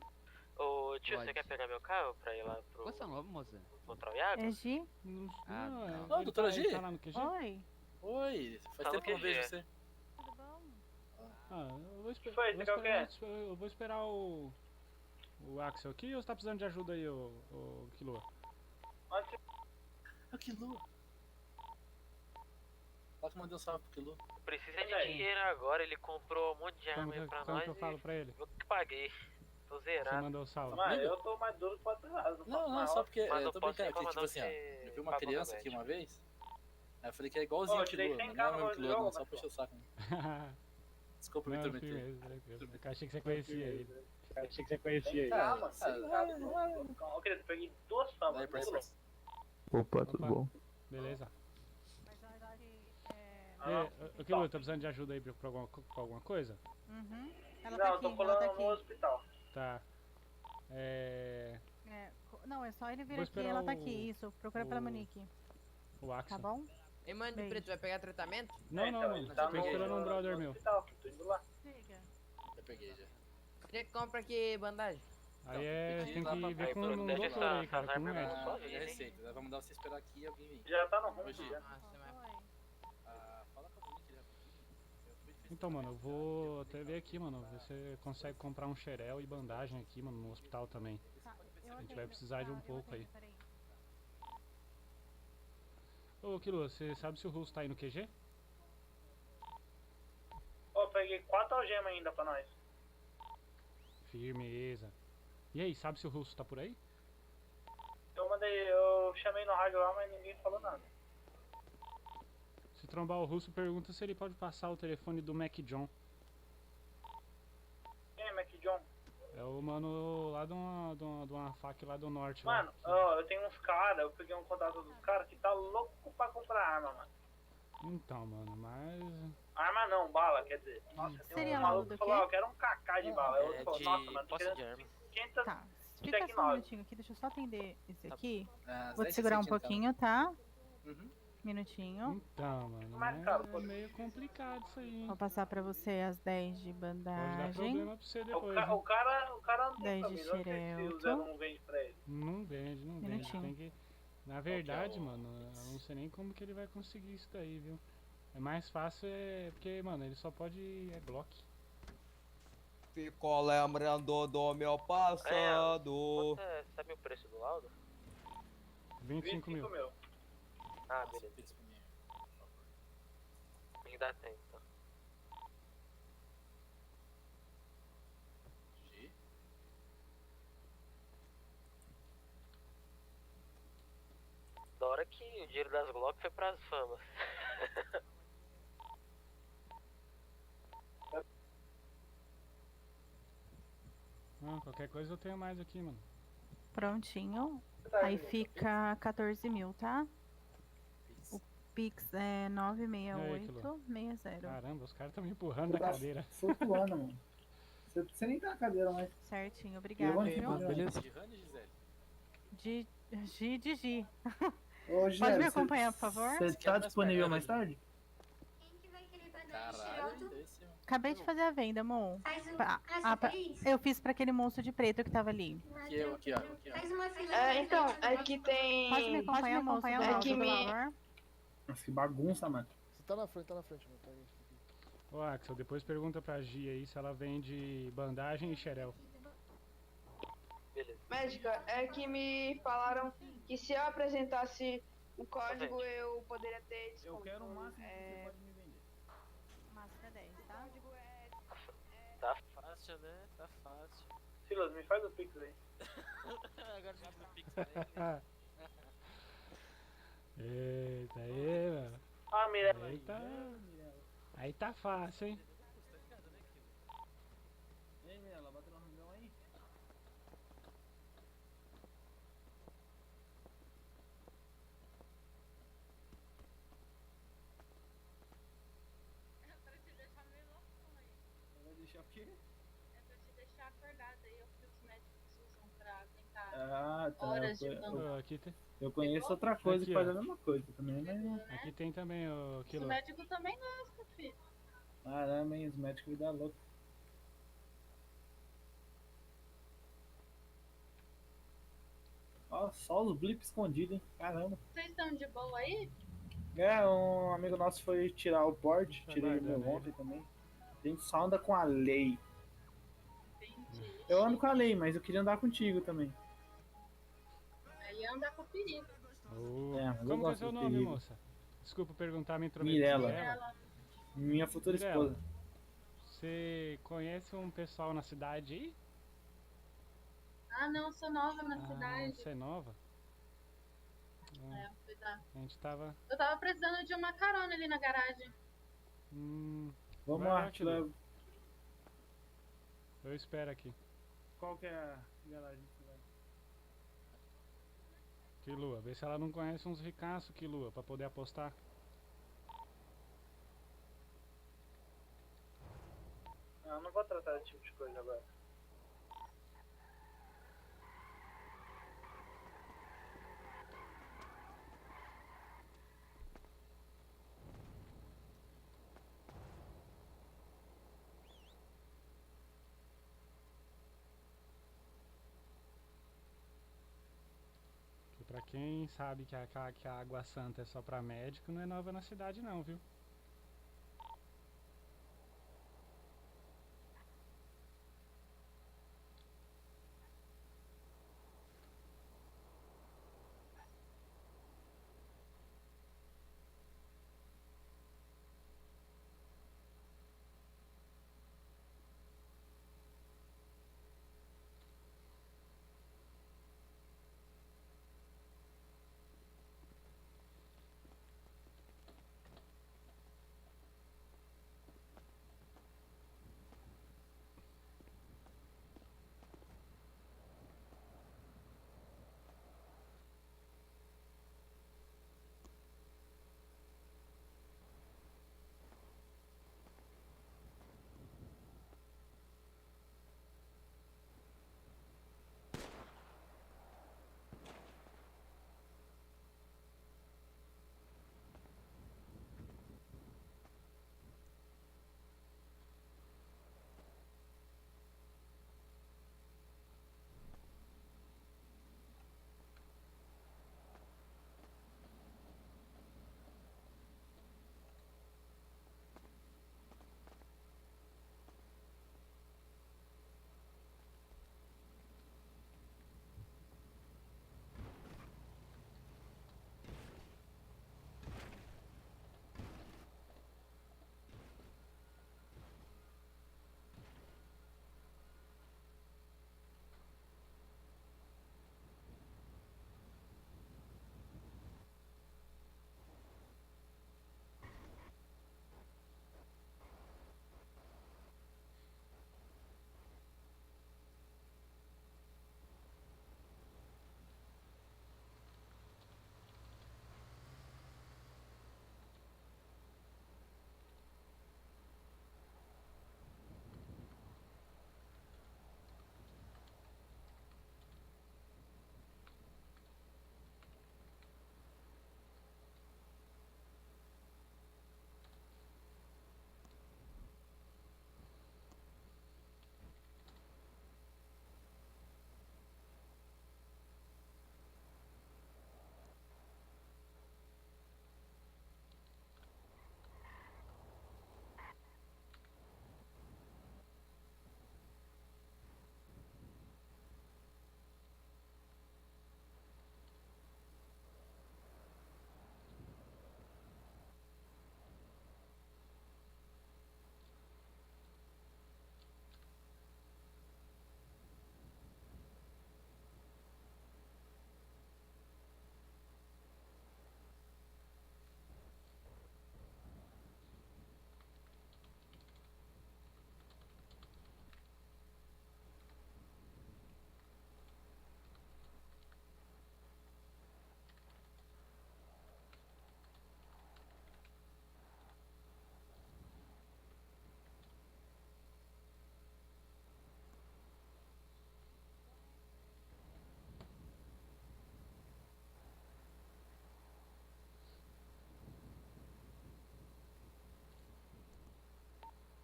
Ô tio, você Pode. quer pegar meu carro pra ir lá pro. Qual é seu nome, moça? Encontrar o Iago? É Gi? Ah, não. Ô, doutora Ele G? tá lá no QG? Oi, Oi, faz Fala tempo que eu não o vejo QG. você. tudo bom? Ah, eu vou, esper Foi, vou você quer o esperar, eu vou esperar o Axel aqui ou você tá precisando de ajuda aí, o Killua? Ah, que Lu. Só que mandei um salve pro Kilu. Precisa de dinheiro agora, ele comprou um monte de arma aí pra Como nós que eu falo pra ele? eu que paguei. Tô Você zerado. mandou o salve. Mano, eu tô mais duro que 4 reais. Não, só porque Mas eu eu tô posso brincando, ir pra porque, tipo mandar assim, ó, você eu vi uma pra criança Boca aqui Verde. uma vez, aí eu falei que é igualzinho Ô, o tirei Kilu, 100 mas k não é o no mesmo meu Kilu, jogo, não, só mas puxar o saco. Desculpa me Não, intrometer. firmeza, tranquilo. Eu achei que você conhecia ele. Eu achei que você 100 conhecia ele. k, mano. 100 k. Ô, querido, peguei 2 famas. Daí, parceiro. Opa, tudo bom? Beleza. Mas na verdade, E aí, ô Killua, tá precisando de ajuda aí pra alguma coisa? Uhum. Ela Não, tá eu aqui, tô ela colando tá no aqui. hospital. Tá. Não, é só ele vir Vou aqui, esperar ela tá o- aqui. Isso, procura pela o- Monique. O Axel. Tá bom? Ei, mano, de Beijo. preto, vai pegar tratamento? Não, Então, mano. ele tá Tô esperando um brother no meu. hospital, tô indo lá. Siga. Já peguei já. Você compra aqui bandagem? Aí é, pedi tem lá que pra- ver aí, com Bruno, um deve doutor estar- aí, cara, essas com um armas médico. só Ah, vir, já hein? receita, nós vamos mandar você esperar aqui e alguém vir. Já tá no rumo, Hoje. já. Nossa, mas... Ah, fala com a Monique já. Eu fui de Então, mano, eu vou até ver aqui, mano. Ver se você consegue comprar um xerel e bandagem aqui, mano, no hospital também. Tá, eu A gente vai atendo. precisar de um Tá, eu pouco aí. atendo, peraí. Ô, Killua, você sabe se o Russo tá aí no QG? Ó, peguei 4 algemas ainda pra nós. Firmeza. E aí, sabe se o Russo tá por aí? Eu chamei no rádio lá, mas ninguém falou nada. Se trombar o Russo, pergunta se ele pode passar o telefone do Mac John. Quem é Mac John? É o mano lá de uma fac lá do norte. Mano, lá. ó, eu tenho uns caras, eu peguei um contato dos caras que tá louco pra comprar arma, mano. Então, mano, mas... Arma não, bala, quer dizer. Nossa, tem Seria um laudo maluco do que falou, quê? ó, eu quero um KK de bala. Eu É falei, de nossa, mano, tô posse querendo de arma. 500 Tá, Tec fica só um 9. minutinho aqui, deixa eu só atender esse aqui. Ah, Vou te 10 segurar um centinhos, pouquinho, tá? Uhum. Minutinho. Então, mano, Mas, cara, é meio complicado isso aí, hein? Vou passar pra você as 10 de Pode dar bandagem. problema pra você O, depois, ca hein? o cara não tem 10 de família, não sei se o xerelto. 01 vende pra ele. Não vende, não vende. Minutinho. Tem que... Na verdade, mano, eu não sei nem como que ele vai conseguir isso daí, viu? É mais fácil, porque, mano, ele só pode... É Glock. Ficou lembrando do meu passado. Você sabe o preço do laudo? 25 mil. Ah, beleza. Tem que dar tempo, então. Da hora que o dinheiro das Glock foi pras famas. Não, qualquer coisa eu tenho mais aqui, mano. Prontinho. Tá, Aí gente, fica 14 mil, tá? O Pix é Killua? 96860. Caramba, os caras estão me empurrando da cadeira. Flutuando, mano. Você nem tá na cadeira mais. Certinho, obrigada, viu? Beleza? Giovanni e Gisele? De Gi. Ô, Pode Gisele, me acompanhar, por favor? Você tá disponível mais tarde? Quem que vai querer bandagem Caralho, xeroto? desse, mano. Acabei de fazer a venda, amor. Faz um... Pra- Ah, você fez? eu fiz pra aquele moço de preto que tava ali. Aqui, eu, aqui, ó. Aqui, ó. Faz uma fila. Então, aqui tem... Pode me acompanhar, moço, do é lado, que por me- favor? Nossa, que bagunça, mano. Você tá na frente, mano. Pega isso aqui. Ô, Axel, depois pergunta pra Gia aí se ela vende bandagem e xerel. Beleza. Médica, é que me falaram que se eu apresentasse um código eu poderia ter desconto. Eu quero o máximo que você pode me vender. Máximo é 10, tá? Código é... Tá fácil, né? Tá fácil. Silas, me faz o pix aí. Agora já abre o Pix pra ele. Eita, aí, mano. Ah, Mirella. Eita. Aí tá fácil, hein? Ei, Mirella, bateu no reunião aí? Vai deixar o quê? É pra te deixar acordado aí, é o que os médicos usam pra tentar Ah, tá. horas de plantão. Ô, aqui tem... Eu conheço outra coisa Aqui, que faz ó. a mesma coisa também, mas não. Aqui tem também o O Killua. médico também gosta, filho. Caramba, hein? Os médicos me dão louco. Ó, só os blips escondidos, hein? Caramba. Vocês estão de boa aí? É, um amigo nosso foi tirar o porte, Tá tirei o meu guardando ontem também. A gente só anda com a lei. Entendi. Eu ando com a lei, mas eu queria andar contigo também. Aí anda com perigo. Ô, É, mas eu como que é gosto seu de nome, perigo. moça? Desculpa perguntar, me intrometi. Mirella. Ela. Minha futura Mirella. esposa. Você conhece um pessoal na cidade aí? Ah, não, sou nova na cidade. Você é nova? É, cuidado. A gente tava... Eu tava precisando de uma carona ali na garagem. Vamos vai lá, te Kilo. levo. Eu espero aqui. Qual que é a garagem que você vai? Quilua, vê se ela não conhece uns ricaços, Quilua, pra poder apostar. Eu não vou tratar desse tipo de coisa agora. Que pra quem sabe que a água santa é só pra médico, não é nova na cidade não, viu?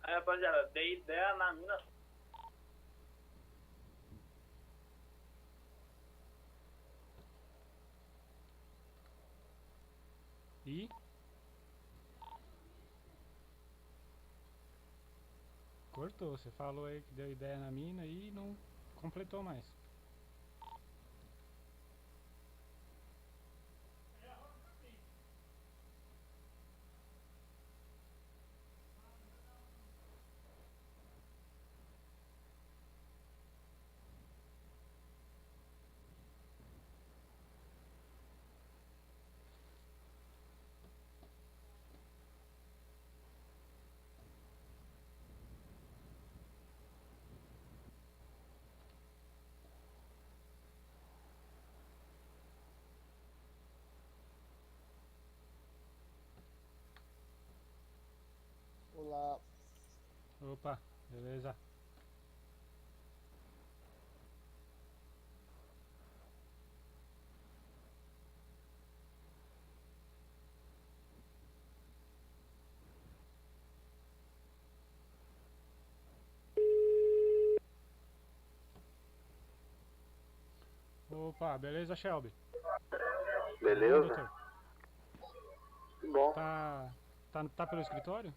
Aí, rapaziada, dei ideia na mina. E cortou, você falou aí que deu ideia na mina e não completou mais. Olá. Opa, beleza. Opa, beleza, Shelby? Beleza? Doutor? Bom. Tá pelo escritório?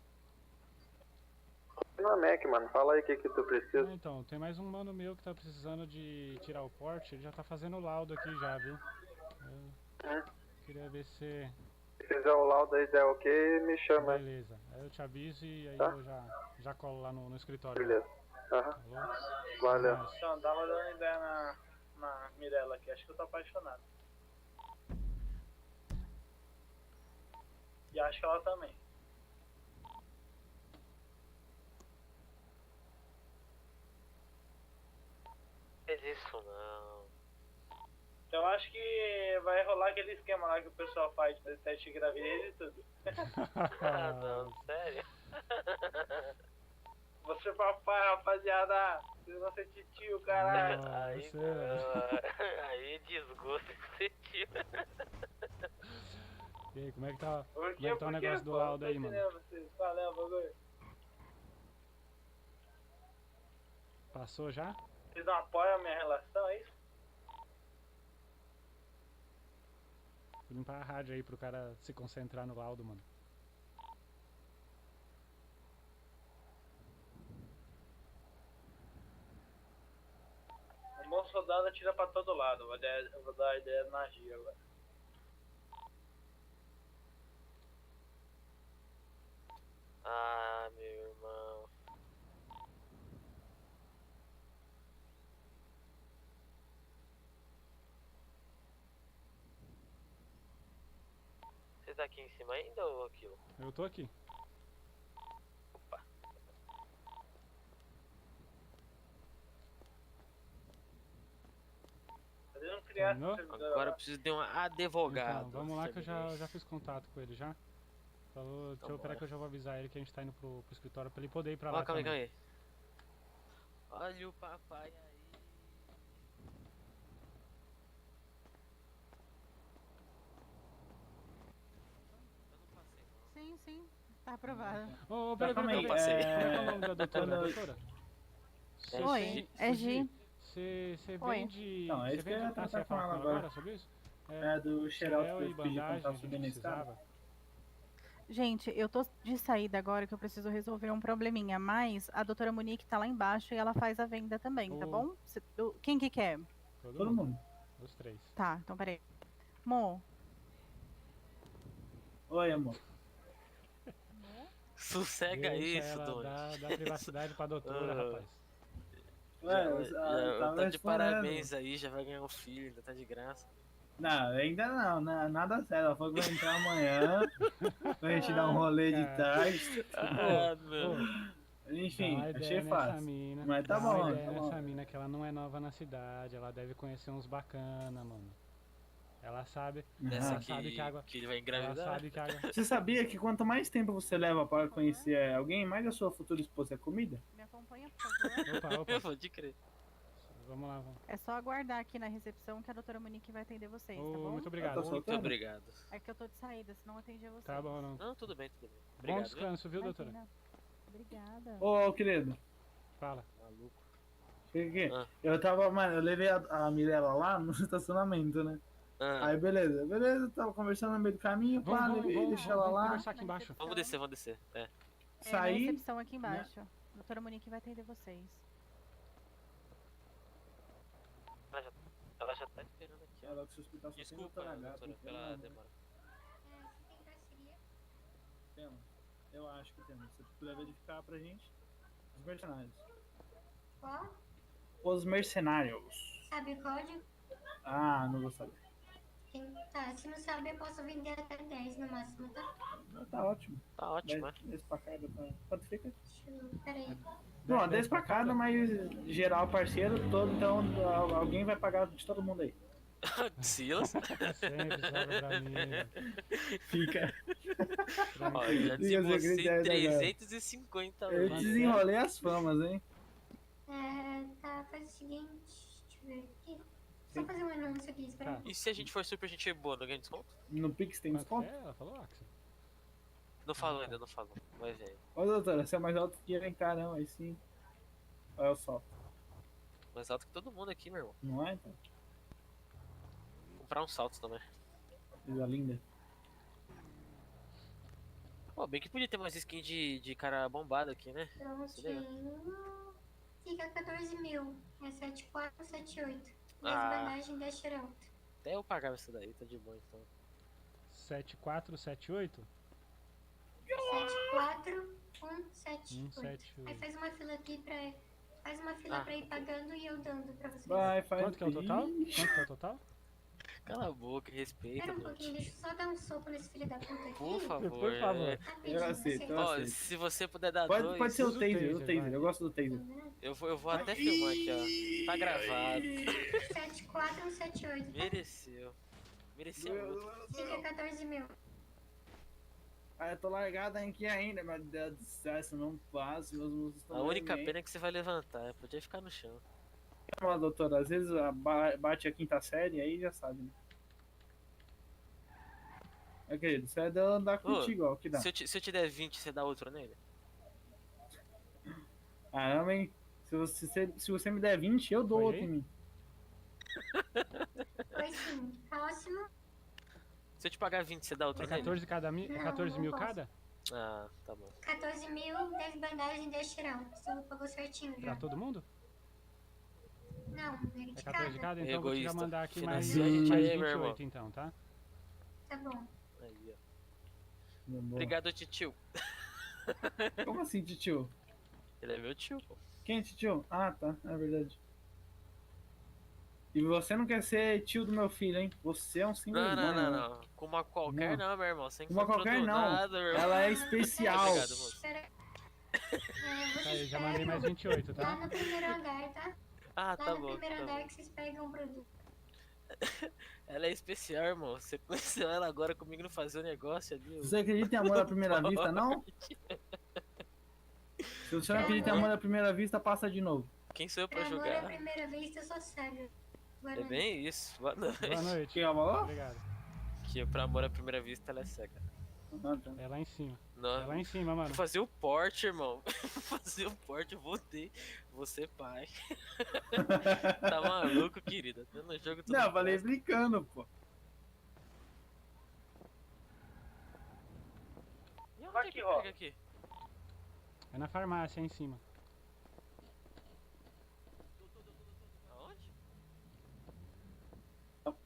Na Mac, mano. Fala aí o que tu precisa. Então, tem mais um mano meu que tá precisando de tirar o porte, ele já tá fazendo o laudo aqui já, viu? Eu queria ver se... Se fizer o laudo aí der ok, me chama aí. Beleza, aí eu te aviso e aí Tá. eu já colo lá no escritório. Beleza. Aham. Falou? Valeu. Mas- Então, tava dando ideia na Mirella aqui, acho que eu tô apaixonado. E acho que ela também. Fez isso não. Eu acho que vai rolar aquele esquema lá que o pessoal faz de fazer teste de gravidez e tudo. Ah, não, sério? Você papai, rapaziada, vocês vão ser titio, caralho. Aí não, aí desgosto esse tio. E aí, como é que tá, Por como quê? é que tá o Por quê, negócio do pô? laudo Não aí, tô mano? entendendo vocês. Qual é o bagulho? Passou já? Vocês não apoiam a minha relação, é isso? Vou limpar a rádio aí pro cara se concentrar no laudo, mano. Um bom soldado atira pra todo lado. Eu vou dar a ideia na gira agora. Ah, meu irmão. Você tá aqui em cima ainda ou aquilo? Eu tô aqui. Opa. Fazendo criança Terminou? servidor Agora eu preciso de um advogado. Então, vamos lá que eu já feminista. fiz contato com ele já. Falou, deixa eu bora. esperar que eu já vou avisar ele que a gente tá indo pro escritório pra ele poder ir pra Ó, lá calma aí, também. calma aí. Olha o papai aí. Sim, sim. Tá aprovado. Ô, peraí, Calma peraí, aí, peraí. Como é que é o nome da doutora? quando- Doutora? Oi, é Gi. Você Oi. vende... Não, é Você isso que eu ia vende... Ah, tratar você ia com falar ela com ela agora. agora sobre isso? É do Xeral Xerel que e eu pedi quando bandagem, tava a gente subindo a escada. precisava. Gente, eu tô de saída agora que eu preciso resolver um probleminha, mas a doutora Monique tá lá embaixo e ela faz a venda também, tá Ô. bom? Quem que quer? Todo mundo. Os três. Tá, então peraí. Mo, Oi, amor. Sossega Deixa isso, ela Doni. dar privacidade pra doutora, Ah. rapaz. Ué, tava tá de respondendo. parabéns aí, já vai ganhar um filho, ainda tá de graça. Não, ainda não, nada sério. Ela falou que vai entrar amanhã pra gente dar um rolê de tarde. Ah, não. Enfim, Dá uma achei ideia nessa fácil. mina, Mas tá dá uma bom, ideia tá bom. nessa mina que ela não é nova na cidade, ela deve conhecer uns bacana, mano. Ela sabe, Essa ela sabe que a água... que ele vai Ela engravidar. sabe que a água... Você sabia que quanto mais tempo você leva para conhecer alguém, mais a sua futura esposa é comida? me acompanha, por favor. Opa, opa. Pode crer. Vamos lá, vamos. É só aguardar aqui na recepção que a doutora Monique vai atender vocês, Ô, tá bom? muito obrigado. Tá Muito soltando? obrigado. É que eu tô de saída, senão eu atendia vocês. Tá bom, não. Não, tudo bem, tudo bem. Bom Obrigado. descanso, viu, doutora? Imagina. Obrigada. Ô, querido, Fala. fica aqui. Ah. Eu tava, mano, eu levei a Mirella lá no estacionamento, né? Ah. Aí beleza, tava conversando no meio do caminho, pá, levei, deixei ela lá. conversar aqui embaixo. Vamos descer. É. É, na Saí. recepção aqui embaixo. Doutora Monique vai atender vocês. Ela já tá esperando aqui, ó. Ela que o hospital só tem Desculpa, doutora H, doutora, porque pela não- demora. Tem parceria? Temos. Eu acho que temos. Se você puder verificar pra gente. Os mercenários. Qual? Os mercenários. Sabe o código? Ah, não vou saber. Tá, se não sabe, eu posso vender até 10 no máximo, tá? Tá ótimo. Tá ótimo, né? 10 pra cada. Quanto fica? Peraí. Não, 10 pra cada, mas geral parceiro todo, então alguém vai pagar de todo mundo aí. Silas? Sempre sobra pra mim. Fica. Ó, já desembolsei 350 Eu euros. desenrolei as famas, hein? Tá, faz o seguinte, deixa eu ver aqui. Só fazer um anúncio aqui, espera aí. E se a gente for super gente boa, não ganha desconto? No Pix tem desconto? Ela falou, Axel. Não falou ainda, não falou. Mas é. Ô doutora, você é mais alto que eu, hein? Caramba, aí sim. Olha o sol. Mais alto que todo mundo aqui, meu irmão. Não é, então? Vou comprar uns saltos também. Coisa linda. Pô, bem que podia ter mais skin de cara bombado aqui, né? Seria legal. Prontinho. Fica 14 mil. É 7478. Ah. Desbandagem da Xeralta. Até eu pagava isso daí, tá de boa então. 7478? 74178. Aí faz uma fila aqui pra. Faz uma fila Ah. pra ir pagando e eu dando pra vocês. Vai, faz. Quanto que é o total? Quanto que é o total? Cala a boca, respeita, Espera um mano. pouquinho, deixa eu só dar um soco nesse filho da puta aqui. Por favor. Por favor. Eu aceito, eu Ó, aceito. se você puder dar Pode, dois, pode ser o usa taser, o taser, taser. Eu gosto do taser. Eu vou até filmar aqui, ó. Tá gravado. 74178. Mereceu. Mereceu muito. Fica 14 mil. Ah, eu tô largado aqui ainda, meu Deus do céu, isso não passa, meus músculos estão A única bem. pena é que você vai levantar. Podia ficar no chão. Calma, doutora, às vezes bate a quinta série, aí já sabe, né? É, querido, você é de andar contigo, ó, o que dá. Se eu te der 20, você dá outro nele? Caramba, hein? Se você me der 20, eu dou Foi outro aí? em mim. Pois sim. Próximo. Se eu te pagar 20, você dá outro É nele? 14 cada mil? É Não, 14 não mil posso. cada? Ah, tá bom. 14 mil, desbandagem da Xeralta. Você pagou certinho já. Pra todo mundo? Não, é de É 14 de cada? Então eu vou te já Egoísta. mandar aqui mais, Financia a gente mais aí, meu irmão. 28 então, tá? Tá bom. Aí, ó. Meu amor. Obrigado, titio. Como assim, tio? Ele é meu tio, pô. Quem é tio? Ah, tá, é verdade. E você não quer ser tio do meu filho, hein? Você é um sem vergonha, né? Não. Com uma qualquer não, meu irmão. Sem Uma controle qualquer do não. nada, meu irmão. Ela é especial. Obrigado, moço. Espera. Tá aí, já mandei mais 28, Lá tá? no primeiro andar, tá? Ah, Lá tá no bom. primeiro Tá andar bom. que vocês pegam o produto. Ela é especial, irmão. Você conheceu ela agora comigo no fazer o negócio ali. Você acredita em amor à primeira vista, não? Se você não acredita em amor à primeira vista, passa de novo. Quem sou eu pra Pra amor julgar? à primeira vista, eu sou cega. Boa É noite. bem isso. Boa noite. Boa noite. Quem falou? Obrigado. Que pra amor à primeira vista ela é cega. É lá em cima. Não. É lá em cima, mano. Vou fazer o porte, irmão. Vou fazer o porte, eu voltei. Vou ser pai. Tá maluco, querida? Tá no jogo tudo. Não, eu falei brincando, pô. E onde é que pega aqui? É na farmácia, é em cima. Aonde?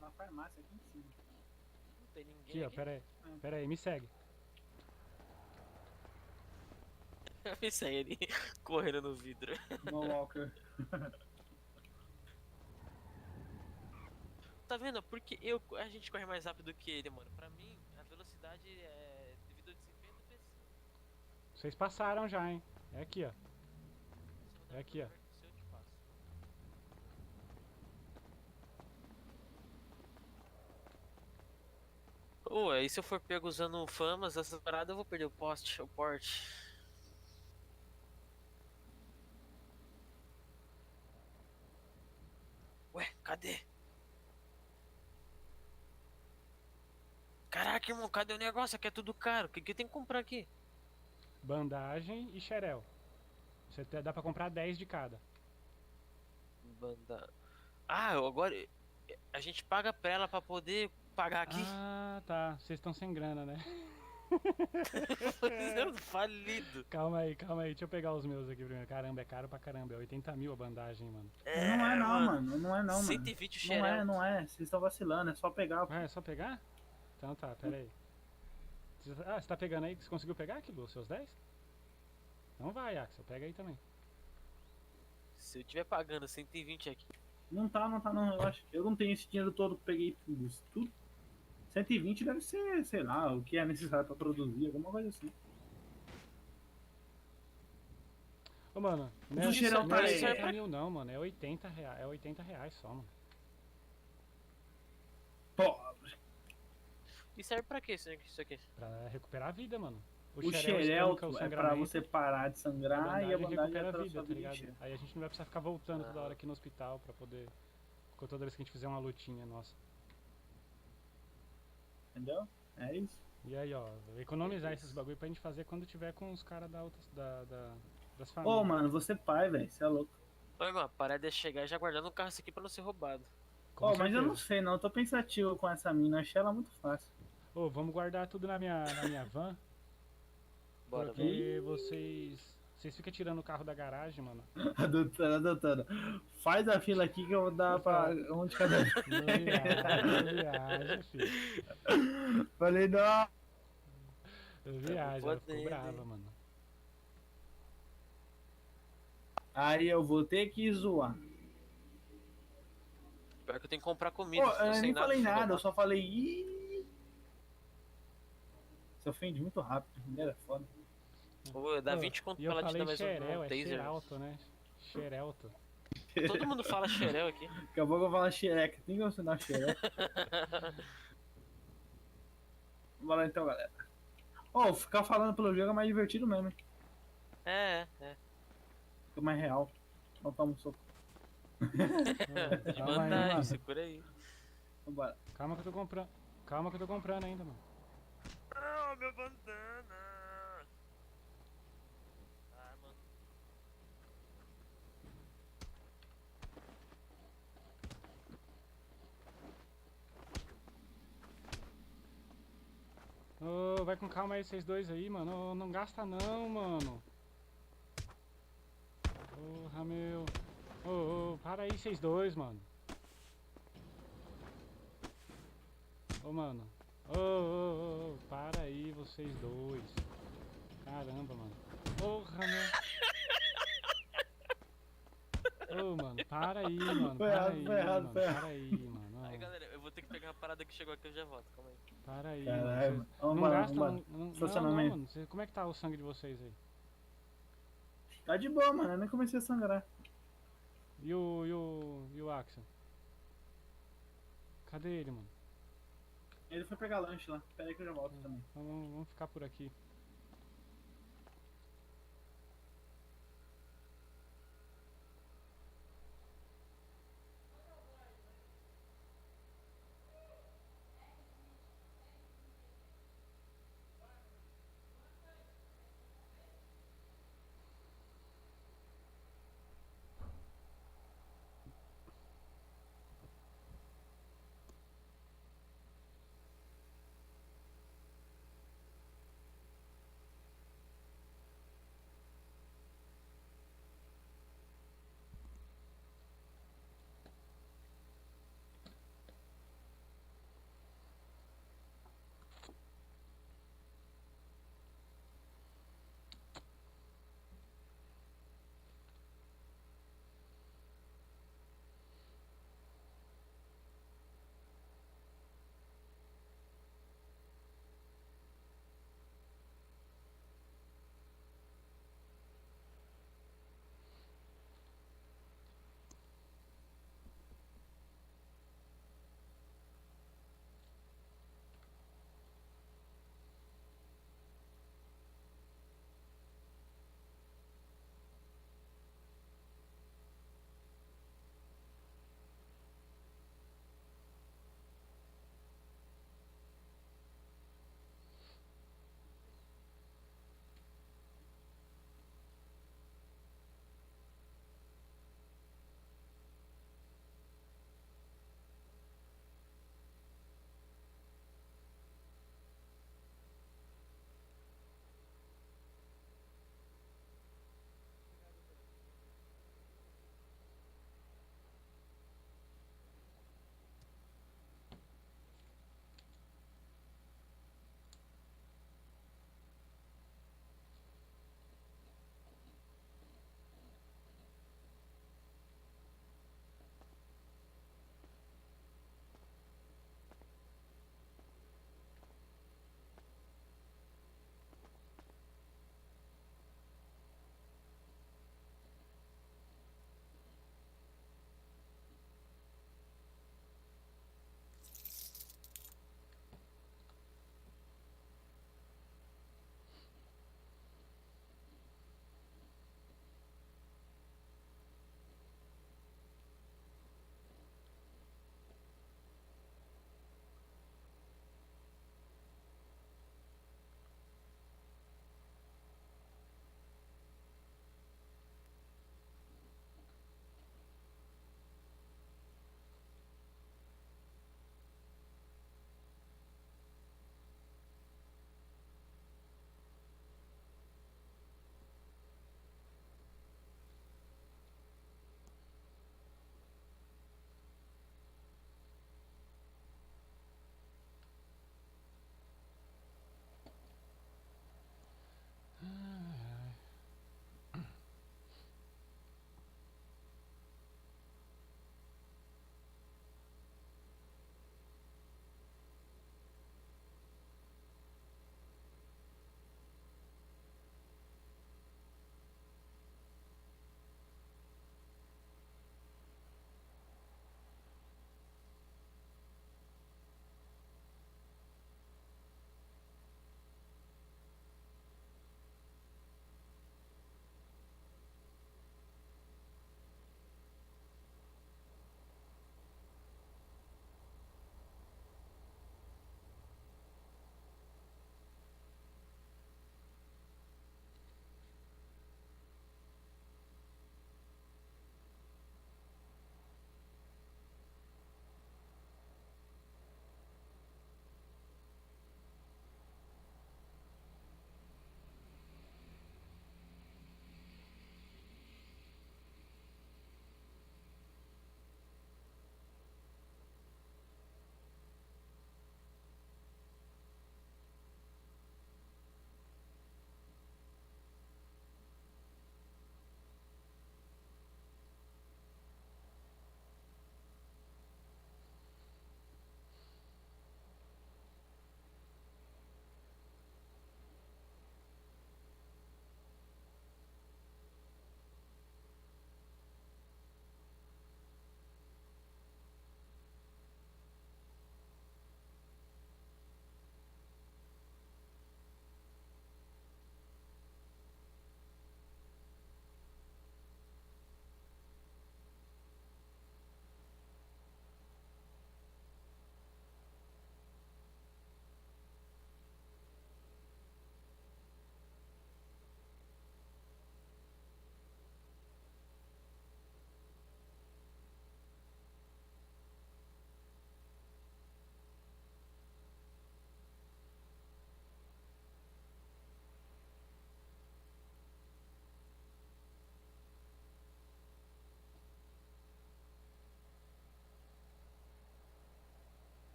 Na farmácia aqui em cima. Não tem ninguém Aqui, ó, pera aí, me segue. Eu pensei ele correndo no vidro. No Walker. Tá vendo? Porque a gente corre mais rápido que ele, mano. Pra mim, a velocidade é devido ao desempenho do PC. Vocês passaram já, hein? É aqui, ó. É aqui, ó. Se eu te passo. Ô, aí se eu for pego usando famas, essas paradas, eu vou perder o poste, o porte. Ué, cadê? Caraca, irmão, cadê o negócio? Aqui é tudo caro. O que eu tenho que comprar aqui? Bandagem e xerel. Dá pra comprar 10 de cada. Banda. Ah, agora A gente paga pra ela pra poder pagar aqui. Ah, tá. Vocês estão sem grana, né? Falido. Calma aí. Deixa eu pegar os meus aqui primeiro. Caramba, é caro pra caramba. É 80 mil a bandagem, mano. Não é não, mano. Não é não, mano. 120 o Não é, xerel. não é. Vocês estão vacilando, é só pegar. Ah, é só pegar? Então tá, pera aí. Ah, você tá pegando aí? Você conseguiu pegar aquilo, os seus 10? Então vai, Axel, pega aí também. Se eu tiver pagando 120 aqui. Não tá não, eu acho. Eu não tenho esse dinheiro todo, peguei tudo. 120 deve ser, sei lá, o que é necessário pra produzir, alguma coisa assim. Ô, mano, não O xerel tá aí. 80 mil não, mano, é 80 reais, só, mano. Pobre. E serve pra quê isso aqui? Pra recuperar a vida, mano. O xerel é pra você parar de sangrar e a bandagem é recupera pra a vida, sua tá vida ligado? encher. Aí a gente não vai precisar ficar voltando toda hora aqui no hospital pra poder... Toda vez que a gente fizer uma lutinha nossa. Entendeu? É isso. E aí, ó, economizar esses bagulho pra gente fazer quando tiver com os caras das Ô, famílias. mano, você é pai, velho, você é louco. Ô, irmão, a parada é chegar já guardando o carro esse aqui pra não ser roubado. Ô, mas eu não sei não, eu tô pensativo com essa mina, achei ela muito fácil. Ô, vamos guardar tudo na minha van. Bora, porque vocês ficam tirando o carro da garagem, mano. A doutora, faz a fila aqui que eu vou dar pra um de cada vez. Não viaja, filho. Falei, não. Eu viajo, ela ficou brava, mano. Aí eu vou ter que zoar. Pior que eu tenho que comprar comida. Pô, tô eu sem nem falei pra nada, eu roubar. só falei. Ih. Se ofende muito rápido, mulher é foda. Pô, dá Pô, 20 conto e pra eu ela te falei dar mais xerel, um é taser. xeralto, né? Xerelto. Todo mundo fala xerel aqui. Daqui a pouco eu vou falar xereca, tem que ensinar xereca. Bora então, galera. Ô, ficar falando pelo jogo é mais divertido mesmo, hein? É. Fica mais real. Não toma um soco. De Calma aí, vantagem, mano. segura aí. Vambora. Calma que eu tô comprando ainda, mano. Ah, meu bandana. Ah, mano. Ô, vai com calma aí, vocês dois aí, mano. Ô, não gasta não, mano. Porra, meu. Ô, para aí, vocês dois, mano. Ô, mano. Ô, para aí, vocês dois. Caramba, mano. Porra, meu. Ô, mano, para aí, mano. Foi Para errado, aí, foi errado, mano. foi errado. Para aí, mano. Aí, galera, eu vou ter que pegar uma parada que chegou aqui, eu já volto, calma aí. Para aí, Caralho, mano. mano. Não Vambora, gasta, vambora. não, Estacionamento. mano. Como é que tá o sangue de vocês aí? Tá de boa, mano. Eu nem comecei a sangrar. E o Axel? Cadê ele, mano? Ele foi pegar lanche lá. Pera aí que eu já volto também. Vamos ficar por aqui.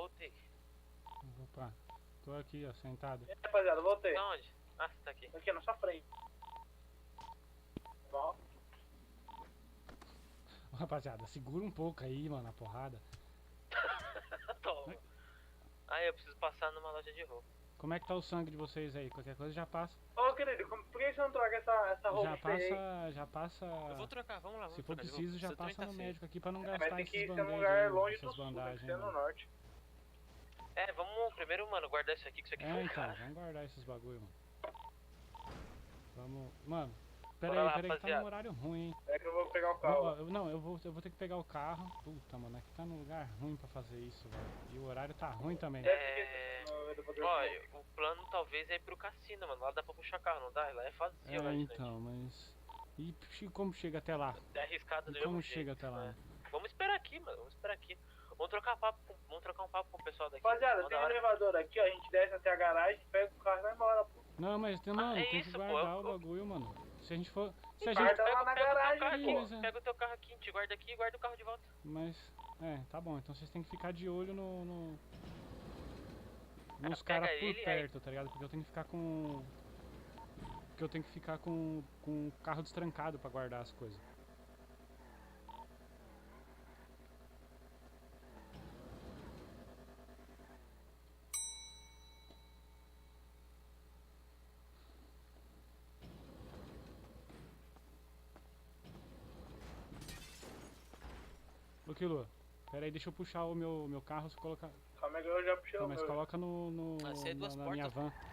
voltei. Opa, tô aqui, ó, sentado. E aí, rapaziada, voltei. Tá onde? Ah, você tá aqui. Aqui na sua frente. Bom, Ô, rapaziada, segura um pouco aí, mano, a porrada. Toma. Ah, eu preciso passar numa loja de roupa. Como é que tá o sangue de vocês aí? Qualquer coisa já passa. ô querido, por que você não troca essa roupa feia aí? Já passa. Eu vou trocar, vamos lá, vamos Se for trocar de preciso, roupa. já Você também passa tá no feio. médico aqui pra não Mas gastar tem que esses ser num band-aids lugar aí, longe essas do sul, tem que bandagens, ser no mano. norte. É, vamos primeiro, mano, guardar isso aqui, que isso aqui É, foi então, caro. vamos guardar esses bagulho, mano. Vamos. Mano, Bora lá, peraí, que tá rapaziada. num horário ruim, hein? É que eu vou pegar o carro. Não, eu vou ter que pegar o carro. Puta, mano, aqui tá num lugar ruim pra fazer isso, velho. E o horário tá ruim também. Ó, o plano talvez é ir pro cassino, mano. Lá dá pra puxar carro, não dá? Lá é vazio, É, lá, gente. então, mas. E como chega até lá? É arriscado do E como mesmo chega jeito, até lá? né? Vamos esperar aqui, mano. Vamos esperar aqui. Vamos trocar um papo com o pessoal daqui. Rapaziada, Mó tem da um hora. elevador aqui, ó. A gente desce até a garagem, pega o carro e vai embora, pô. Não, mas mano, é tem isso, que pô, guardar eu- o bagulho, mano. Se a gente for. Se a Guarda gente. lá na Pega o teu garagem, carro pô. aqui, pega o teu carro aqui, te guarda aqui e guarda o carro de volta. Mas. É, tá bom. Então vocês têm que ficar de olho nos pega caras por ele, aí- perto, tá ligado? Porque eu tenho que ficar com. Porque eu tenho que ficar com o carro destrancado pra guardar as coisas. Ô Kilo, pera aí, deixa eu puxar o meu carro, se colocar. Calma aí que eu já puxei Tá, o mas meu. coloca Mas é duas na minha portas. van.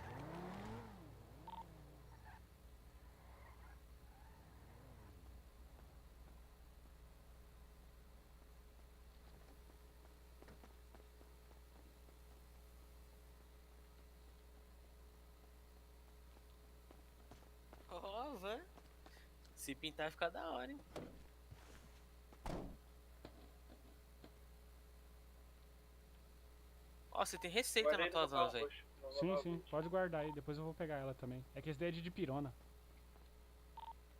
Ó, van. Se pintar fica da hora, hein? Ó, você tem receita Guardei nas tuas no carro, vans aí. poxa. Não vou Sim, lá, sim, pode guardar aí, depois eu vou pegar ela também. É que esse daí é de dipirona.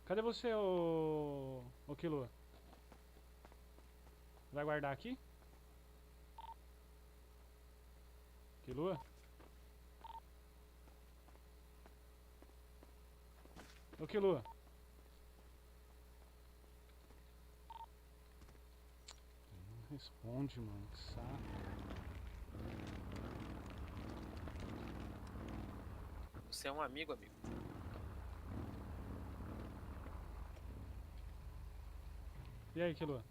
Cadê você, ô Kilo? Vai guardar aqui? Kilo? Ô Kilo? Não responde, mano, que saco. Você é um amigo, amigo. E aí, Kilo?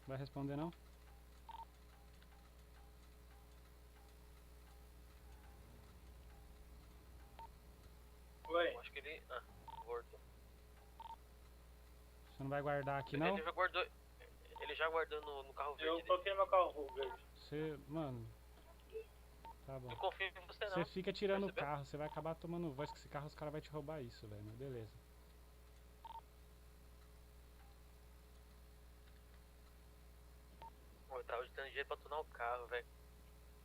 Vai responder não? Oi. Eu acho que ele. Ah, guardou. Você não vai guardar aqui não? Ele já guardou. Ele já guardou no carro verde. Eu dele. coloquei no meu carro verde. Você, mano. Tá bom. Não confio em você não. Você fica tirando o Percebeu? carro, você vai acabar tomando voz com esse carro, os caras vão te roubar isso, velho. Mas beleza. Pô, eu tava dando dinheiro pra tunar o carro, velho.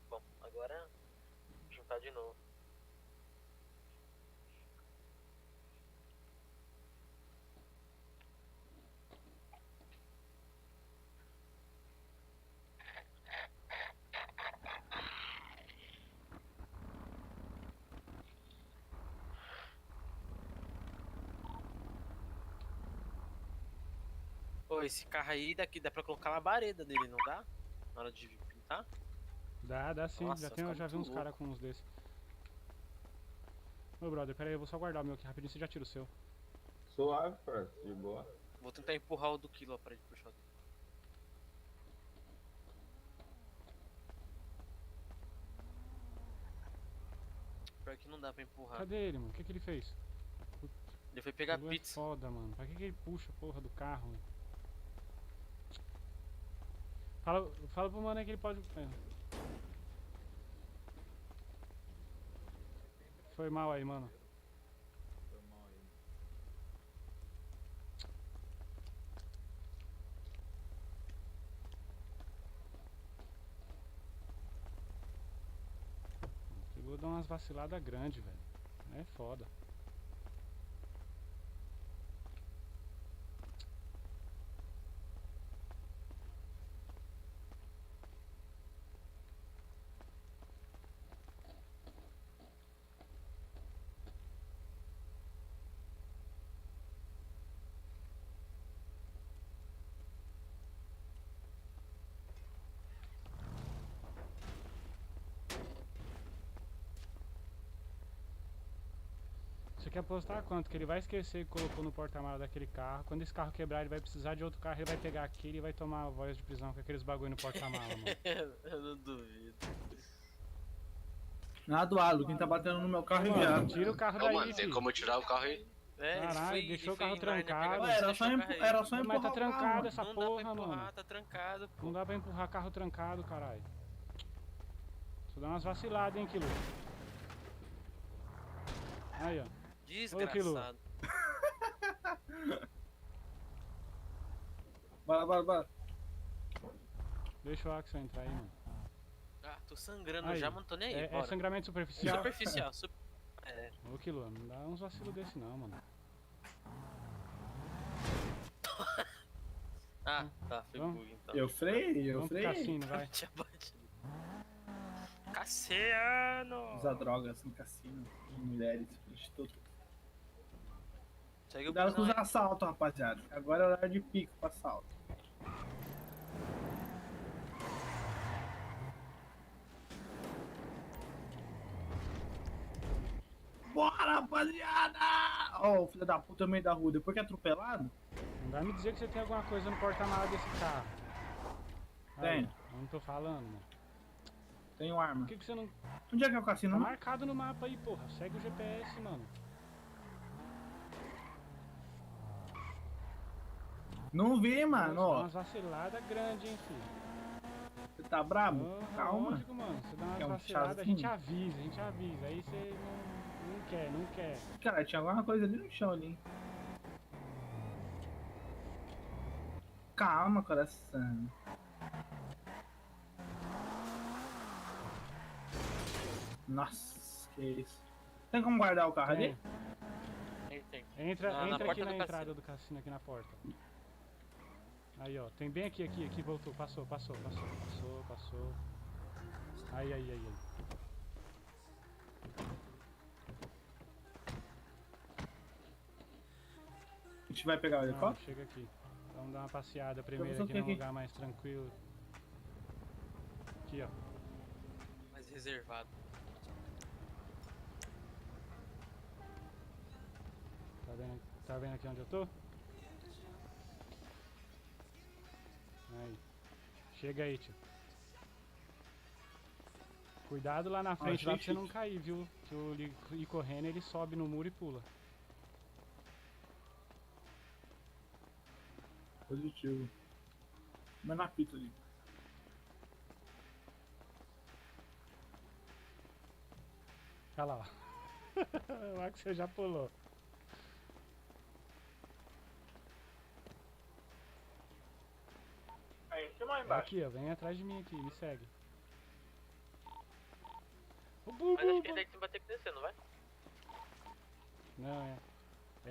Bom, agora. Juntar de novo. Pô, esse carro aí daqui dá pra colocar labareda dele, não dá? Na hora de pintar? Dá sim, Nossa, eu fica já vi muito uns caras com uns desses. Ô brother, pera aí, eu vou só guardar o meu aqui rapidinho, você já tira o seu. Suave, parceiro, de boa. Vou tentar empurrar o do quilo pra ele puxar. Pior que não dá pra empurrar. Cadê ele, mano? O que ele fez? Ele foi pegar Bagulho pizza. É foda, mano. Pra que ele puxa a porra do carro, mano? Fala pro mano aí que ele pode. É. Foi mal aí, mano. Foi mal aí. Chegou a dar umas vaciladas grandes, velho. É foda. quer apostar quanto? Que ele vai esquecer que colocou no porta-malas daquele carro. Quando esse carro quebrar, ele vai precisar de outro carro. Ele vai pegar aquele e vai tomar a voz de prisão com aqueles bagulho no porta-malas, mano. Eu não duvido. Nada, Alo, quem tá batendo no meu carro é Mano, viado. tira o carro Não, daí, mano, tem filho. como tirar o carro aí? É, Caralho, deixou o carro trancado. Ué, era só empurrar Mas tá o trancado carro. essa Não porra, dá pra empurrar, mano. tá trancado, pô. Não dá pra empurrar carro trancado, caralho. Só dá umas vaciladas, hein, Kilo. Aí, ó. Desgraçado. Bora. Deixa o Axel entrar aí, mano. Ah, tô sangrando Aí, já, mas não tô nem aí, é bora. sangramento superficial? Superficial, é. Ô, Kilo, não dá uns vacilos desse não, mano. Ah, tá, foi Vamos? bug então. Eu freiei. Vamos pro cassino, vai. Tinha batido. Cassiano! Usar drogas no cassino. Mulheres, prostitutas. Segue o Cuidado com os busão aí. assaltos, rapaziada. Agora é horário de pico pra assalto. Bora, rapaziada! Ó, o filho da puta no meio da rua, depois que é atropelado. Não vai me dizer que você tem alguma coisa no porta-malas desse carro. Aí, Tem. eu não tô falando, mano. Tenho arma. Por que você não... Onde é que é o cassino? Tá não? marcado no mapa aí, porra. Segue o GPS, mano. Não vi, mano, Dá ó. umas vaciladas grandes, hein, filho. Você tá brabo? Oh, Calma. Lógico, mano. Você dá umas É um vaciladas, a gente chazinho. avisa. Aí você não quer. Cara, tinha alguma coisa ali no chão ali. Hein? Calma, coração. Nossa, que isso. Tem como guardar o carro ali? Tem. Entra Na porta aqui do na cassino. entrada do cassino, aqui na porta. Aí, ó. Tem bem aqui, voltou. Passou. Aí. A gente vai pegar o Não, helicóptero? chega aqui. Vamos dar uma passeada primeiro fazer o aqui quê num aqui? lugar mais tranquilo. Aqui, ó. Mais reservado. Tá vendo aqui onde eu tô? Aí. Chega aí, tio. Cuidado lá na frente, lá pra você não cair, viu? Que o ir correndo, ele sobe no muro e pula. Positivo. Mas na pita ali. Olha lá, ó. O Axel já pulou. Aí, tem mais embaixo. Aqui, ó. Vem atrás de mim aqui, me segue. Mas acho que daí você vai ter que descer, não vai? Não, é.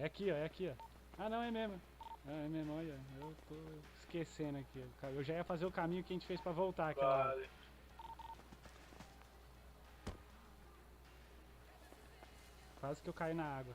É aqui, ó. Ah, não, é mesmo. É mesmo, olha. Eu tô esquecendo aqui. Eu já ia fazer o caminho que a gente fez pra voltar aqui lá. Vale. Quase que eu caí na água.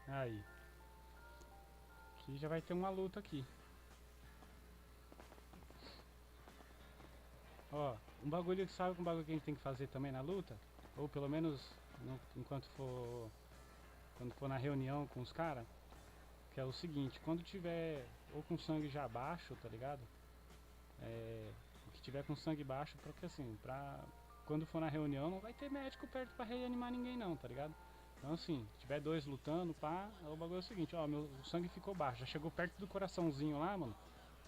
Aí. Aqui já vai ter uma luta aqui. Ó, um bagulho, sabe um bagulho que a gente tem que fazer também na luta? Ou pelo menos enquanto for... Quando for na reunião com os caras. Que é o seguinte, quando tiver ou com sangue já baixo, tá ligado? o que tiver com sangue baixo, porque assim, quando for na reunião não vai ter médico perto pra reanimar ninguém não, tá ligado? Então assim, se tiver dois lutando, pá, o bagulho é o seguinte, ó, meu sangue ficou baixo, já chegou perto do coraçãozinho lá, mano,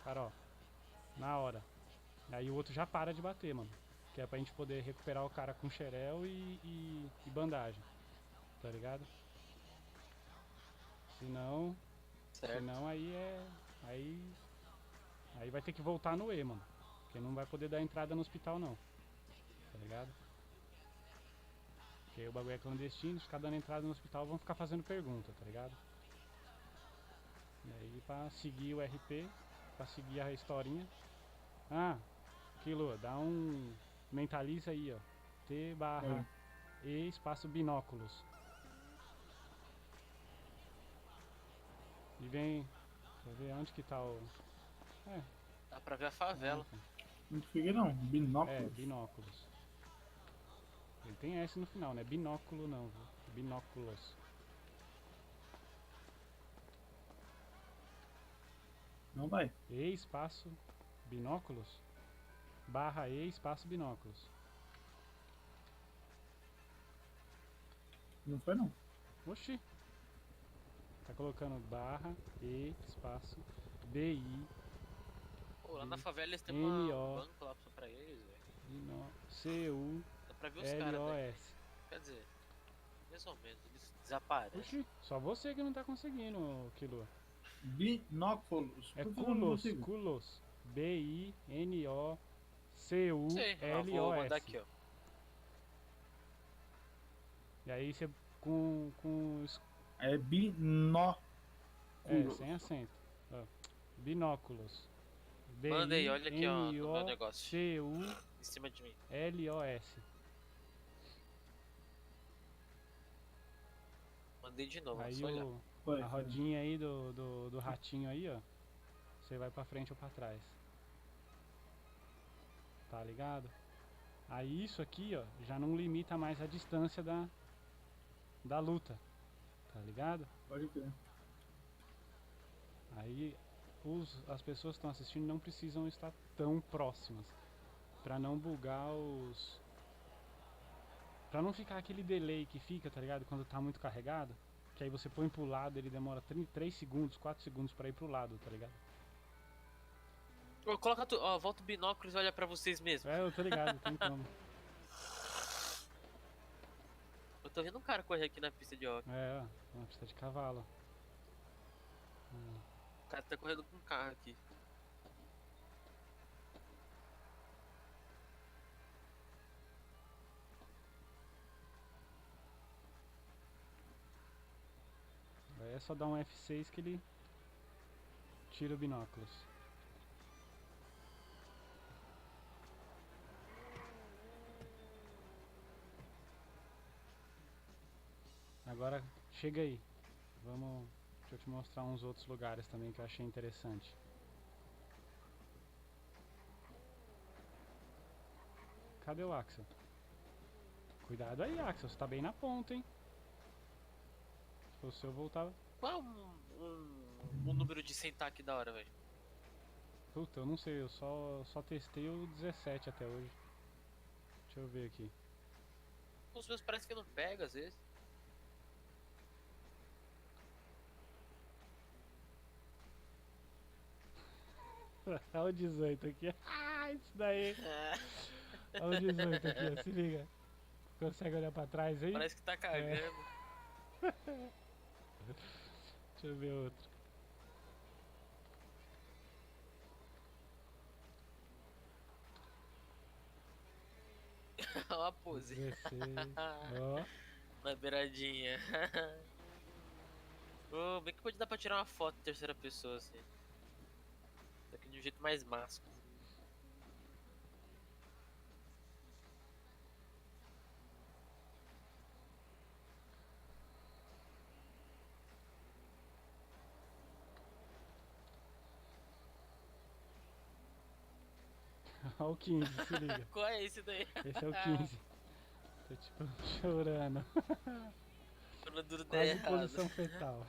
cara, ó, na hora. Aí o outro já para de bater, mano, que é pra gente poder recuperar o cara com xerel e bandagem, tá ligado? Senão aí vai ter que voltar no E, mano, porque não vai poder dar entrada no hospital não, tá ligado? Porque o bagulho é clandestino, se ficar dando entrada no hospital vão ficar fazendo pergunta, tá ligado? E aí pra seguir o RP, pra seguir a historinha. Ah, Kilo, dá um. Mentaliza aí, ó. T/E espaço binóculos. E vem. Quer ver onde que tá o. Dá pra ver a favela. Não fiquei não, binóculos. Binóculos. Ele tem S no final, né? Binóculo não, viu? Binóculos. Não vai. E espaço binóculos /E espaço binóculos. Não foi não. Oxi. Tá colocando /E espaço BI. Pô, lá na favela eles têm um banco lá pra eles, velho. CU Dá pra ver os caras, velho. LOS. Quer dizer, mais ou menos, eles desaparecem. Oxi, só você que não tá conseguindo, Kilo. Binóculos. É Por que eu não culos, consigo? culos. BINOCULOS. Sei, ó, vou mandar aqui, ó. E aí você com É binóculos. sem acento. Ó. Binóculos. Manda aí, olha aqui, ó, no meu negócio. CULOS. Em cima de mim. Mandei de novo, Aí só olhar. a rodinha aí do ratinho aí, ó. Você vai pra frente ou pra trás. Tá ligado? Aí isso aqui, ó, já não limita mais a distância da luta. Tá ligado? Pode crer. Aí as pessoas que estão assistindo não precisam estar tão próximas. Pra não bugar os... Pra não ficar aquele delay que fica, tá ligado? Quando tá muito carregado. Que aí você põe pro lado, ele demora 3 segundos, 4 segundos pra ir pro lado, tá ligado? Ô, coloca tu, ó, volta o binóculos e olha pra vocês mesmos. Eu tô ligado, tem como. Eu tô vendo um cara correr aqui na pista de hockey. Ó, uma pista de cavalo. O cara tá correndo com um carro aqui. Aí é só dar um F6 que ele tira o binóculos. Agora chega aí. Deixa eu te mostrar uns outros lugares também que eu achei interessante. Cadê o Axel? Cuidado aí, Axel, você tá bem na ponta, hein? Se fosse eu voltava. Qual um número de sentar aqui da hora, velho? Puta, eu não sei, eu só testei o 17 até hoje. Deixa eu ver aqui. Os meus parece que não pega às vezes. Olha o 18 aqui. Ah, isso daí. Olha o 18 aqui, ó, se liga. Consegue olhar pra trás aí? Parece que tá cagando. Deixa eu ver outro. Olha a pose. 16. Ó. Na beiradinha. Oh, bem que pode dar pra tirar uma foto em terceira pessoa assim. Só que de um jeito mais másculo. Olha o 15, se liga. Qual é esse daí? Esse é o 15. Tô tipo chorando. Quando duro der Quase errado. posição fetal.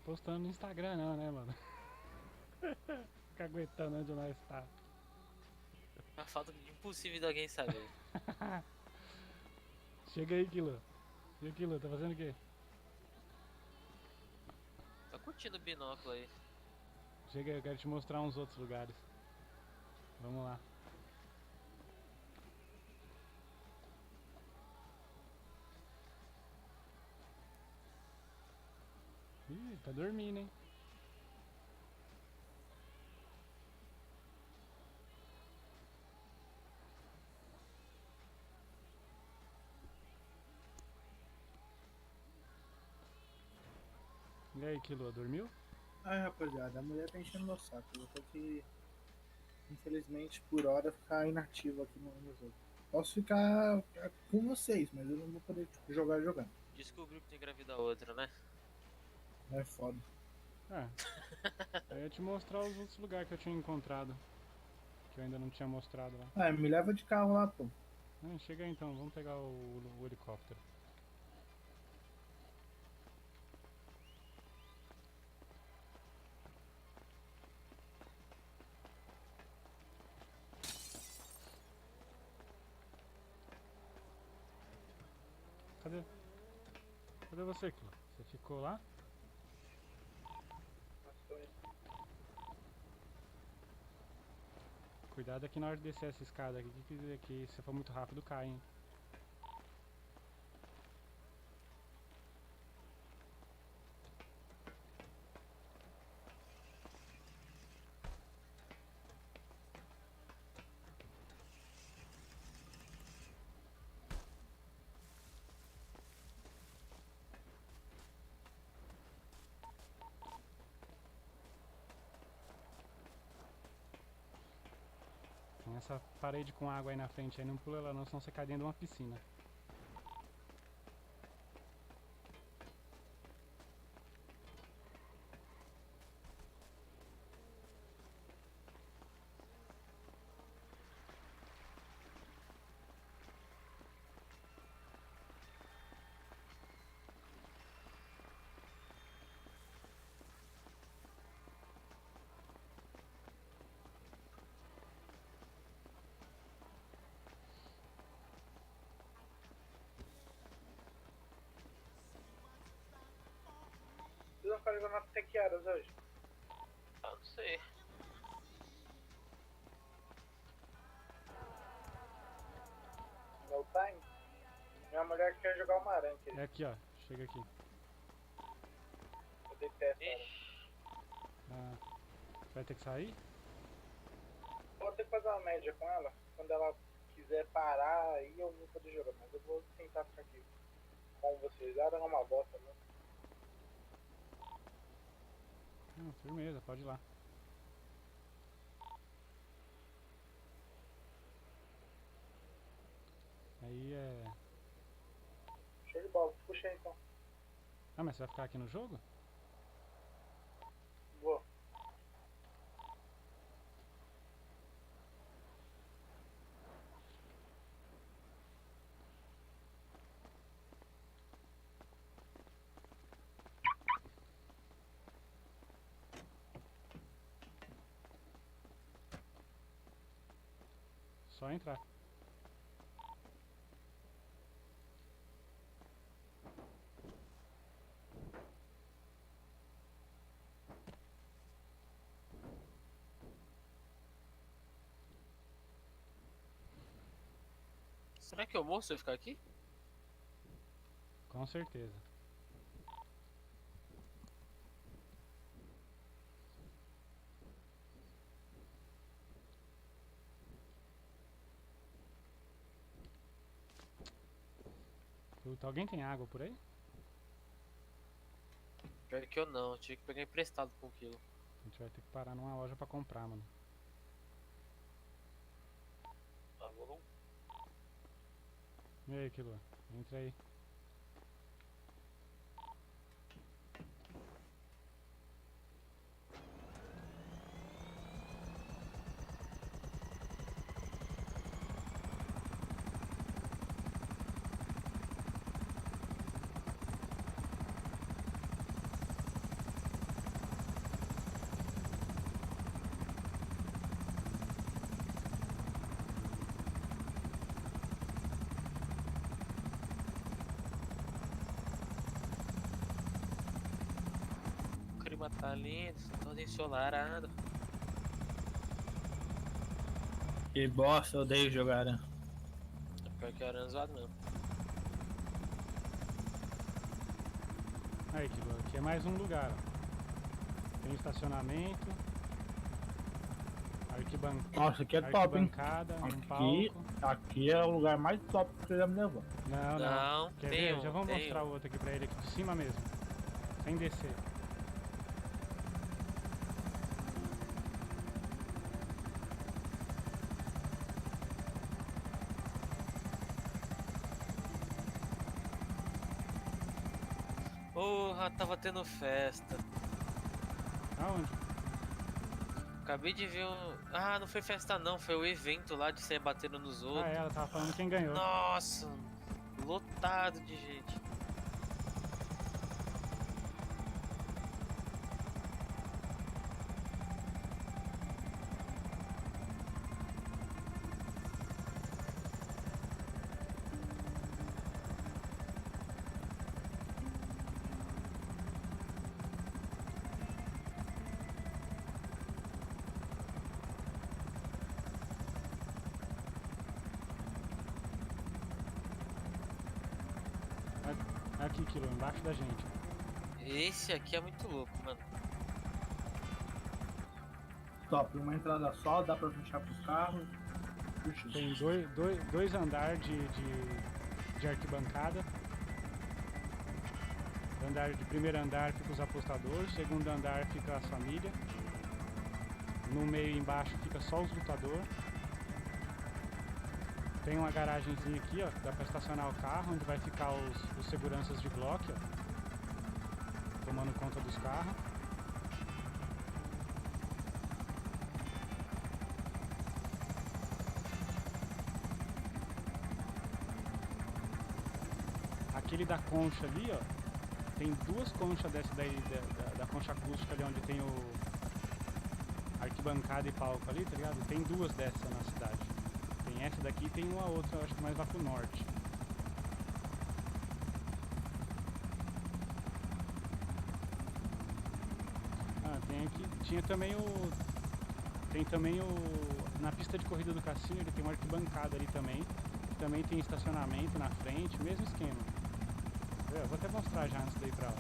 postando no Instagram não, né, mano? Fica aguentando onde nós tá. A falta de impossível de alguém saber. Chega aí, Kilo. E aí, Kilo, tá fazendo o quê? Tô curtindo o binóculo aí. Chega aí, eu quero te mostrar uns outros lugares. Vamos lá. Ih, tá dormindo, hein? E aí, Kilo, dormiu? Ai, rapaziada, a mulher tá enchendo meu saco. Eu vou ter que, infelizmente, por hora, ficar inativo aqui no jogo. Posso ficar com vocês, mas eu não vou poder jogar jogando. Descobriu que tem engravida outra, né? É foda. Ah, eu ia te mostrar os outros lugares que eu tinha encontrado. Que eu ainda não tinha mostrado lá. Ah, me leva de carro lá, pô. Ah, chega aí então, vamos pegar o helicóptero. Cadê? Cadê você, Kilo? Você ficou lá? Cuidado aqui na hora de descer essa escada aqui, que se for muito rápido cai, hein? Tem essa parede com água aí na frente, aí não pula ela não, senão você cai dentro de uma piscina. Vocês vão ficar jogando até que horas hoje? Ah, não sei. No time? Minha mulher quer jogar uma aranha aqui. É aqui, ó. Chega aqui. Eu detesto ela. Ah, vai ter que sair? Vou ter que fazer uma média com ela. Quando ela quiser parar, aí eu vou poder jogar. Mas eu vou tentar ficar aqui com vocês. A aranha é uma bosta, né? Firmeza, pode ir lá. Aí é... Show de bola, puxa aí então. Ah, mas você vai ficar aqui no jogo? Vou. Só entrar. Será que o moço vai ficar aqui? Com certeza. Puta, alguém tem água por aí? Pior que eu não, eu tive que pegar emprestado com 1 quilo. A gente vai ter que parar numa loja pra comprar, mano. Ah, vou. E aí, Kilo? Entra aí. clima tá lindo, todo ensolarado. Que bosta, eu odeio jogar aranha. Pior que era zoado mesmo. Aí, Kilo, aqui é mais um lugar, ó. Tem estacionamento. Nossa, aqui é top, hein? Arquibancada, um palco. Aqui é o lugar mais top que você já me levou. Não, Não, Quer tem ver? um, Já vamos tem mostrar o outro aqui pra ele, aqui de cima mesmo. Sem descer. Porra, tava tendo festa. Aonde? Acabei de ver um. Ah, não foi festa não, foi o evento lá de sair batendo nos outros. Ah, ela tava falando quem ganhou. Nossa, lotado de gente. Aqui, Kilo, embaixo da gente. Esse aqui é muito louco, mano. Top, uma entrada só, dá pra fechar pro carro. Puxa. Tem dois andares de arquibancada. De primeiro andar fica os apostadores, segundo andar fica as famílias. No meio embaixo fica só os lutadores. Tem uma garagenzinha aqui, ó, que dá pra estacionar o carro, onde vai ficar os seguranças de bloco, ó, tomando conta dos carros. Aquele da concha ali, ó, tem duas conchas dessa daí, da concha acústica ali, onde tem o arquibancada e palco ali, tá ligado? Tem duas dessas na cidade. Tem essa daqui e tem uma outra, eu acho que mais lá pro norte. Ah, tem aqui. Tinha também o. Tem também o. Na pista de corrida do cassino ele tem uma arquibancada ali também. Também tem estacionamento na frente, mesmo esquema. Eu vou até mostrar já antes daí pra lá.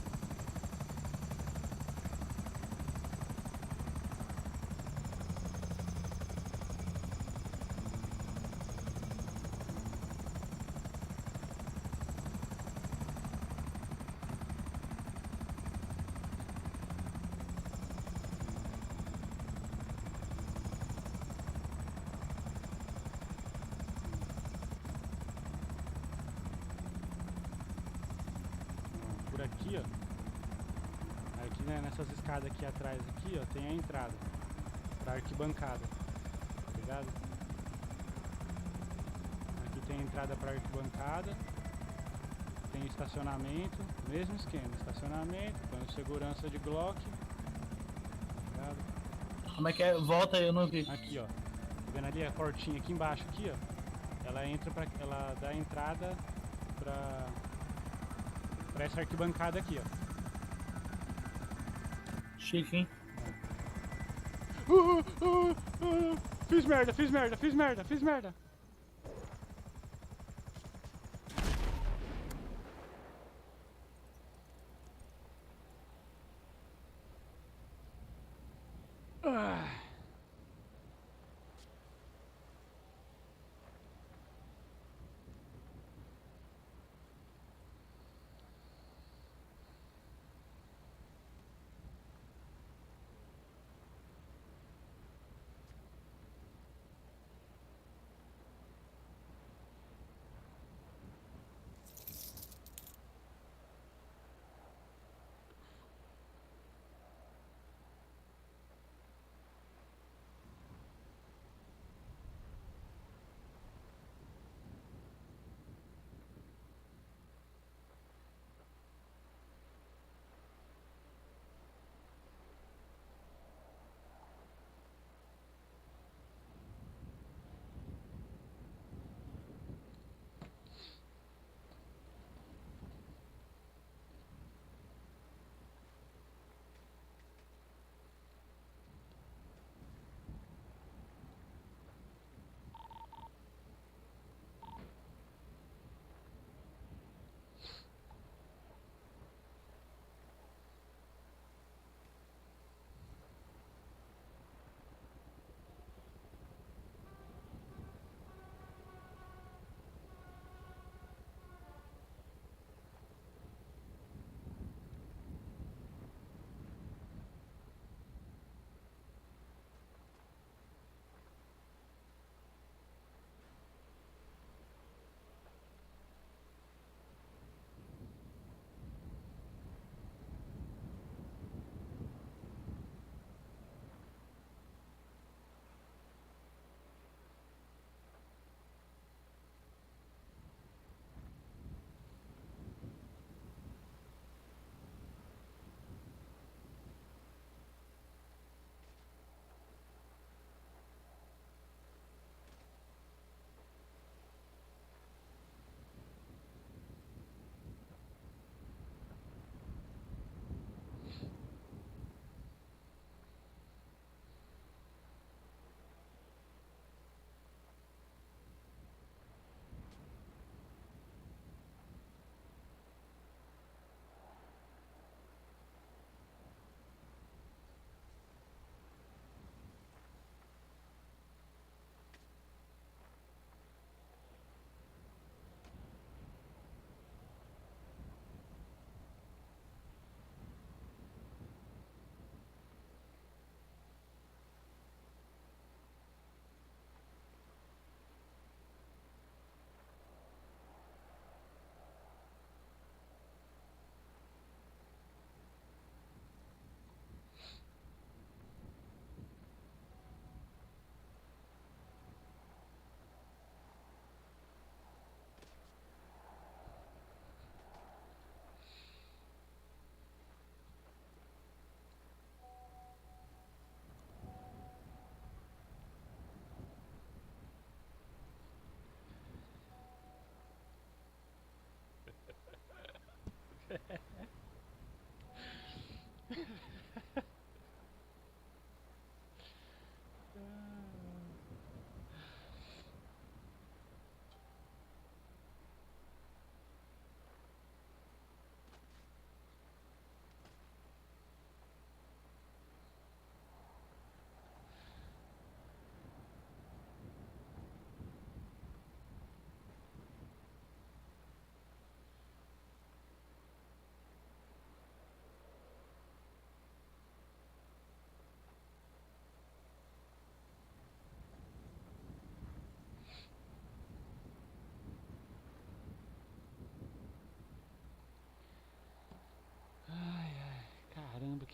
Por aqui, ó. Aqui, né, nessas escadas aqui atrás aqui, ó, tem a entrada pra arquibancada, tá ligado? Aqui tem a entrada pra arquibancada, tem estacionamento, mesmo esquema, estacionamento, põe o segurança de Glock, tá ligado? Como é que é? Volta aí, eu não vi. Aqui, ó. Tá vendo ali a portinha aqui embaixo aqui, ó? Ela dá entrada pra essa arquibancada aqui, ó. Chique, hein? Fiz merda.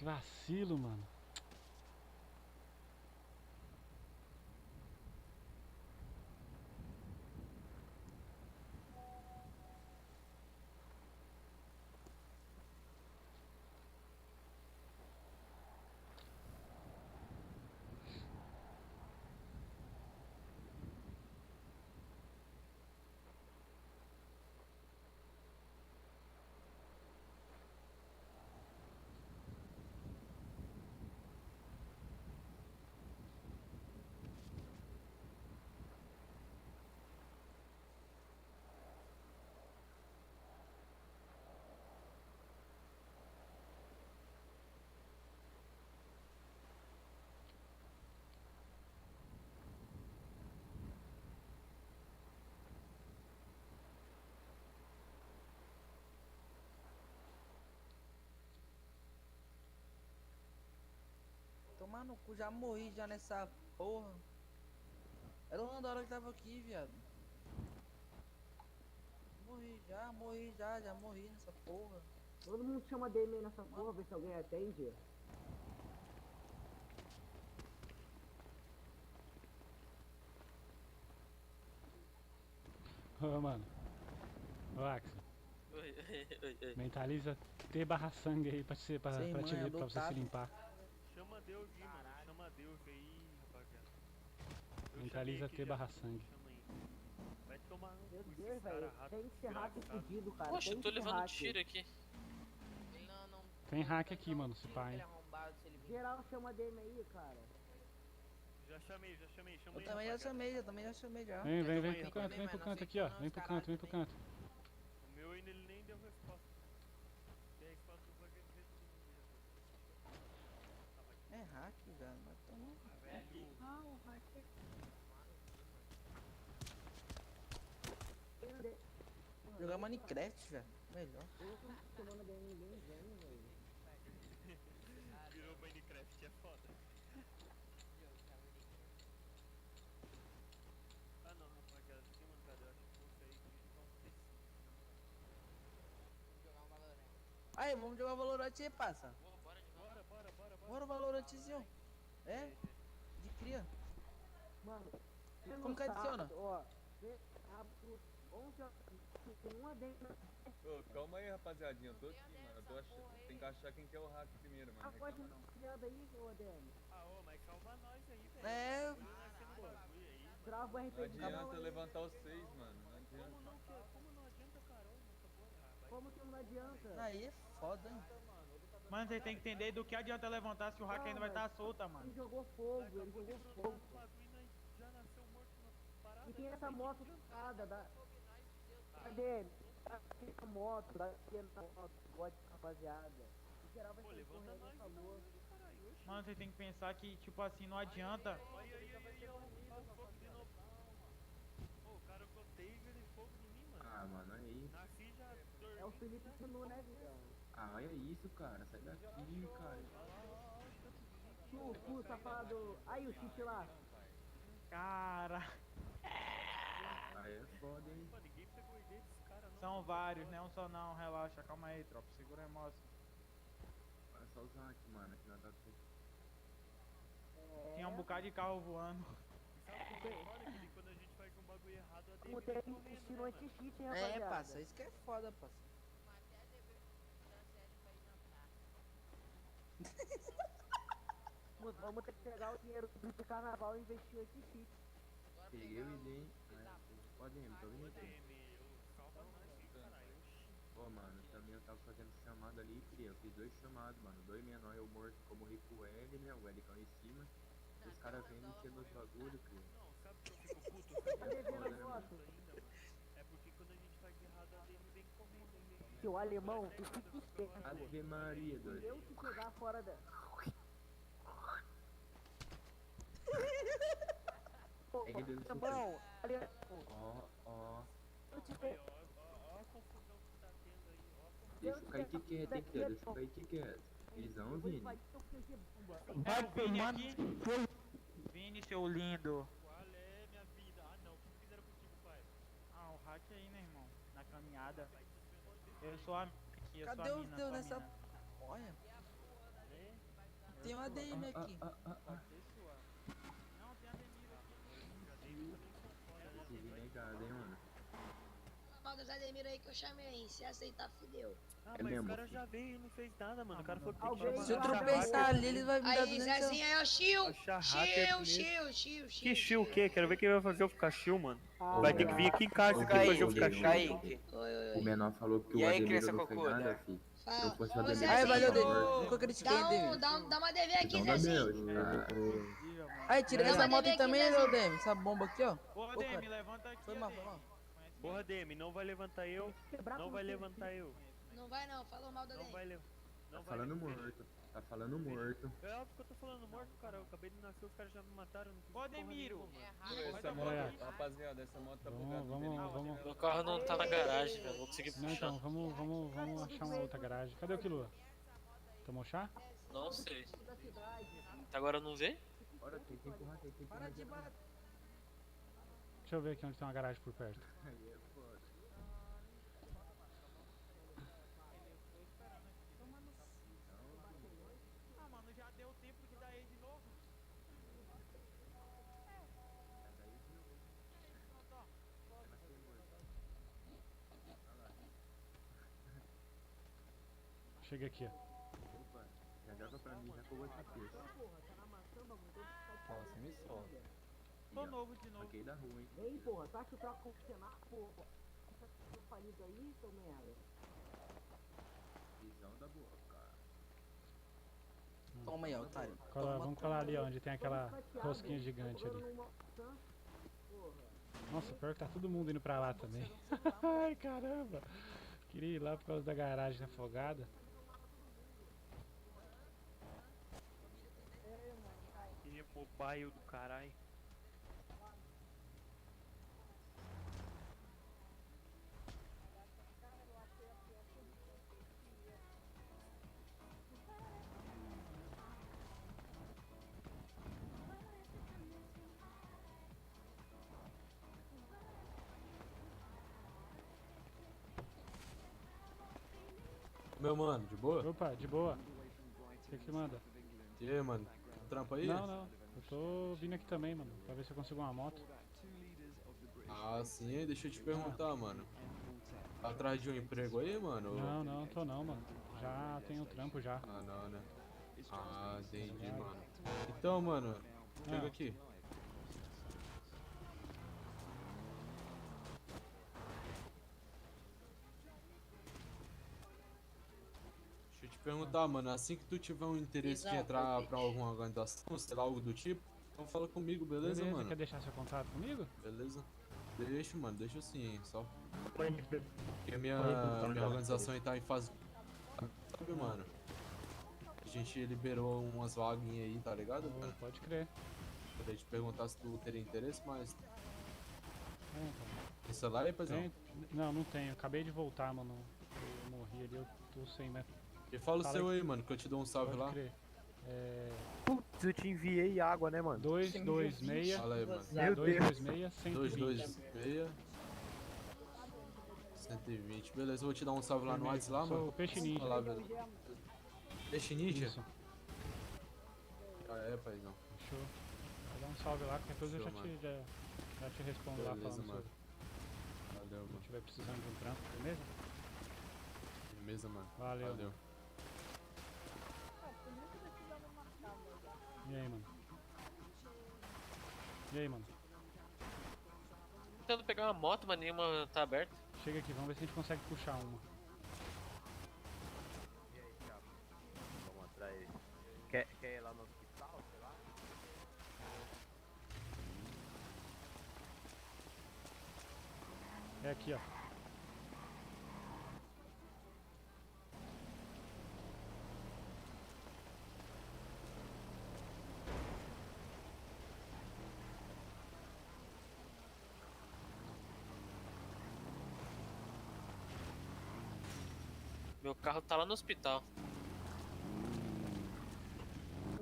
vacilo, mano. Tomar no cu, já morri já nessa porra. Era o Landora que tava aqui, viado. Morri já morri nessa porra. Todo mundo chama dele aí nessa porra, ver se alguém atende. Ô, mano. Ô, Axel. Oi. Mentaliza T/sangue aí pra você, pra Sim, te mãe, ver, pra você se adotado. limpar. Chama Deus aí, mano. Chama Deus aí, rapaziada. Eu Mentaliza chamei aqui já. T/sangue. Chama aí. Vai tomar no Meu cu, Deus, esses cara velho. rato, Tem que ser hack desgraçado. fudido, cara. Poxa, eu tem tô que ser levando hack. tiro aqui. Tem hack aqui, mano, se pá, hein. Geral chama dele aí, cara. Já chamei. Chama Eu aí, também já rapaziada. chamei já. Vem Chama pro aí, canto, vem pro canto aqui, ó. Vem pro canto. O meu ainda ele nem deu resposta. Tem a resposta do bagulho que fez tudo. É hack, velho. Mas toma. Velho. Ah, o hacker. Jogar Minecraft, velho. Melhor. Eu tô chamando dele, ninguém vem, velho. Virou Minecraft, é foda. Ah não, rapaziada, tem uma cadê? Eu acho que você aí que não precisa. Aí, vamos jogar Valorant aí, passa. Bora. Bora, Valorantezinho. É? De cria. Mano, Como que adiciona? Ó, vê rápido. 11 horas. Tem uma dentro. Ô, calma aí, rapaziadinha. Eu tô aqui, mano. Eu tô achando. Tem que achar quem quer o hack primeiro, mano. Pode Reclama não. criando aí, ô ADM. Mas salva nós aí, velho. É. Trava o Não RPG. adianta levantar os 6, mano. Não adianta. Como não adianta, caramba, essa porra? Como que não adianta? Aí é foda, hein? Mano, vocês tem que entender do que adianta levantar se o hack ainda vai estar solta, mano. Ele jogou fogo, Já nasceu morto na parada. E tem essa moto cada da. Cadê? Essa moto, da moto, gosta de rapaziada. Em geral vai ser correndo essa moto. Mano, vocês tem que pensar que, tipo assim, não adianta. Olha, o fogo de novo. Pô, o cara com taser e fogo em mim, mano. Ah, mano, olha isso. Nasci já dormi. É o Felipe Sinu, né, Vigão? Ah, olha isso, cara. Sai daqui, cara. Tu, safado. Aí o cheat lá. Cara. Aí é foda, hein? Pô, ninguém pegou ideia desse cara, não. São vários, né? Um só não, relaxa, calma aí, tropa. Segura a emoção. Olha só os hack, mano. Aqui na data. Tinha um bocado de carro voando. Sabe o que é foda? Que quando a gente faz um bagulho errado, a Como DM tem correndo, estilo né, anti-cheat, hein, É, rapaziada? passa. Isso que é foda, passa. Vamos ter que pegar o dinheiro do carnaval e investir esse cheat. Peguei o ID, hein? Pode ir, tô vindo aqui. Pô, mano, também eu tava fazendo chamada ali, cria. Eu fiz 2 chamados, mano. 2 menores eu morto, como morri com o L, né? O L caiu em cima. Os caras vêm mexendo nos bagulho, cria. Não, sabe que eu fico puto? Cadê Foda, vendo né, foto? mano? É porque quando a gente faz errado, a DM vem correndo. Seu alemão, tu fica esperto. Ave Maria, doido. Eu te pegar fora da. Pô, É que Deus alemão, alemão. Ó. Eu te pego. Ó a confusão que tá tendo aí, ó. Deixa o Kaique quieto, hein, cria. Deixa o Kaique quieto. Visão, Vini. Vai, Vini aqui. Vini, seu lindo. Qual é minha vida? Ah, não. O que fizeram contigo, pai? Ah, o hack aí, né, irmão? Na caminhada. Eu sou a aqui, eu Cadê sou a os mina, teus sou a nessa. mina. Olha. tem um ADM aqui. Negado, hein, mano. Mal dos Ademir aí que eu chamei. Se aceitar, fudeu. Ah, É mas mesmo, o cara filho. já veio e não fez nada, mano. O cara falou que tem que Alguém- chamar Se eu a tropeçar hacker. ali, ele vai me dar Aí, 200. Zezinho aí, ó, chill. Achar Chill, hacker chill, primeiro. chill. Que chill o quê? Quero ver quem vai fazer eu ficar chill, mano. Ah, Vai ter que vir aqui em casa aqui fazer eu ficar chill. Oi, O menor falou que E o aí, Ademir criança não fez cocuda? nada, filho. Se eu fosse o Ô, Ademir, Zezinho, Aí, valeu, Demi. ô, Nunca critiquei, Demi. dá uma DV aqui, Então dá Zezinho. Deus, cara. Aí, tira Dá essa uma moto DV aí aqui, também, Zezinho. ô Demi. Essa bomba aqui, ó. Porra, Ô, Demi, cara. levanta aqui. Foi mal, foi mal. Porra, Demi, não vai levantar eu. Não vai levantar eu. Não vai não, falou mal da Não Demi. vai levantar. Tá falando morto. Tá falando morto. É óbvio que eu tô falando morto, cara. Eu acabei de nascer, os caras já me mataram. Não fiz Ô, porra Demiro. nenhuma, mano. Essa moto, rapaziada, essa moto tá bugada. não tem nem como tirar Meu ela. carro não tá na garagem, velho. Vou conseguir Não, puxar. então, vamos achar uma outra garagem. Cadê o Kilua? Tomou chá? Não sei. Até agora eu não vê? Bora, tem que empurrar, tem que empurrar. Para de bater. Deixa eu ver aqui onde tem uma garagem por perto. Aí é foda. Ah, mano, já deu tempo de dar ele de novo. Chega aqui, ó. Opa, já joga pra mim, já que eu vou cabeça. Nossa, me solta. Tô novo de novo. Paguei da rua, hein. Ei, porra, tu acha que o troco funcionar, porra? Tá falido aí, seu merda? Visão da boca. Toma aí, ó, otário. Vamos colar ali, ó, onde tem aquela rosquinha gigante ali. Nossa, pior que tá todo mundo indo pra lá também. Ai, caramba. Queria ir lá por causa da garagem afogada. Que mobile do caralho. Meu mano, de boa? Opa, de boa. O que que manda? E aí, mano? Trampa aí? Não. Eu tô vindo aqui também, mano. Pra ver se eu consigo uma moto. Ah, sim, deixa eu te perguntar, mano. Tá atrás de um emprego aí, mano? Não, tô não, mano. Já tenho trampo já. Ah, não, né? Ah, entendi, mano. Então, mano, chega aqui. Deixa eu te perguntar, mano, assim que tu tiver um interesse de entrar pra alguma organização, sei lá, algo do tipo, então fala comigo, beleza, mano? Quer deixar seu contato comigo? Beleza? Deixa, mano, deixa assim, só. Porque a minha organização aí tá em fase. Sabe, mano? A gente liberou umas vaguinhas aí, tá ligado, mano? Pode crer. Queria te perguntar se tu teria interesse, mas. Tem celular aí, paizão? Não tenho. Acabei de voltar, mano. Eu morri ali, eu tô sem, né? E fala o seu aí, mano, que eu te dou um salve lá. Putz, eu te enviei água, né, mano? 226. Fala aí, mano. Meu Deus. 226, 226. 120. Beleza, eu vou te dar um salve lá no WhatsApp lá, mano. Sou Peixe Ninja. Olha lá, velho. Peixe Ninja? Isso. Ah, é, paizão. Fechou. Vai dar um salve lá, qualquer coisa eu já Show, te respondo lá Beleza, falando mano. sobre. Valeu, Se mano. tiver precisando de um trampo, beleza? Beleza, mano. Valeu. E aí, mano? E aí, mano? Tentando pegar uma moto, mas nenhuma tá aberta. Chega aqui, vamos ver se a gente consegue puxar uma. E aí, Thiago? Vamos atrás. Quer ir lá no hospital, sei lá? É aqui, ó. Meu carro tá lá no hospital.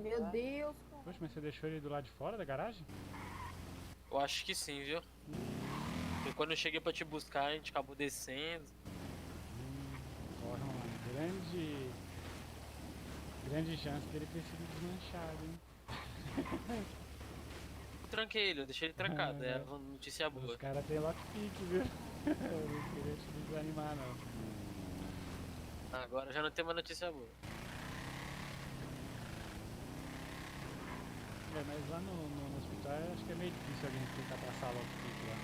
Meu Deus. Poxa, mas você deixou ele do lado de fora da garagem? Eu acho que sim, viu? Porque quando eu cheguei pra te buscar, a gente acabou descendo. Porra, uma grande Grande chance dele ter sido desmanchado, hein? Tranquei ele, eu deixei ele trancado, é uma notícia boa. Os caras tem lockpick, viu? Eu não queria te desanimar, não. Agora já não tem uma notícia boa. É, mas lá no hospital eu acho que é meio difícil alguém tentar passar lockpick lá.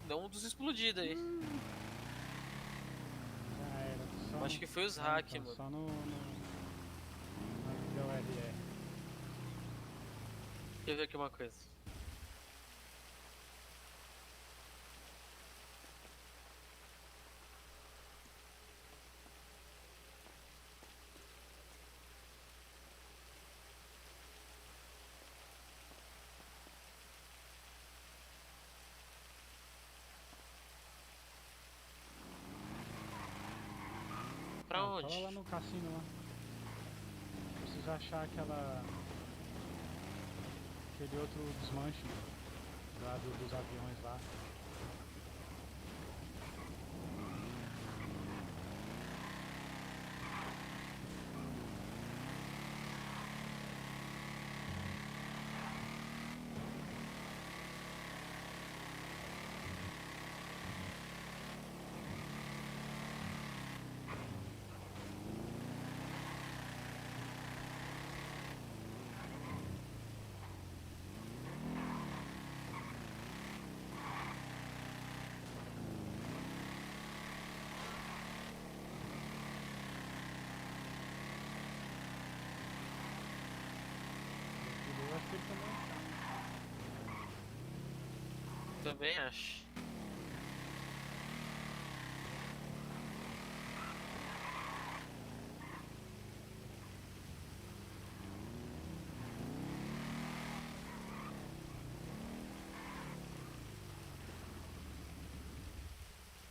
Deu um dos explodidos aí. Já era. Só Acho que foi os hack, mano. Só no DLR. Deixa eu ver aqui uma coisa. Pra onde? Fala lá no cassino lá. Preciso achar aquele outro desmanche lá dos aviões lá. Também acho.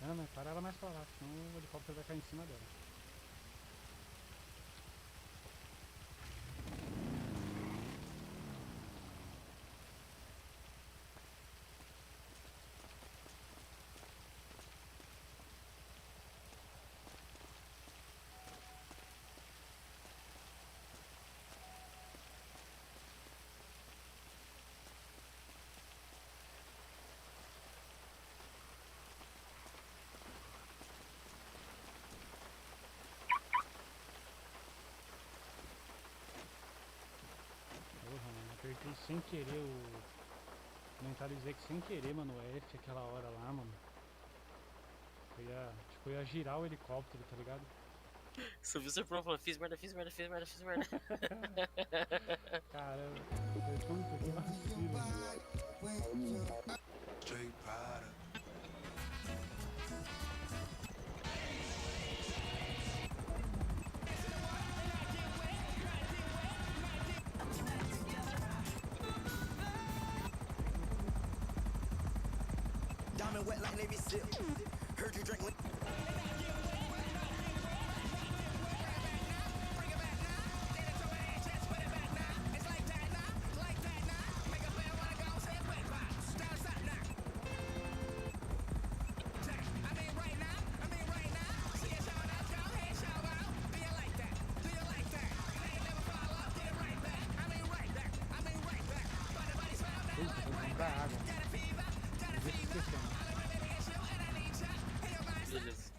Não, mas para ela mais pra lá, senão o helicóptero vai cair em cima dela. Apertei sem querer mentalizei que sem querer, mano, o F aquela hora lá, mano. Eu ia girar o helicóptero, tá ligado? Subiu o seu prova e falou, fiz merda. Caramba, puta que vacilo. Diamond wet like Navy SEAL. Heard you drink. Beleza.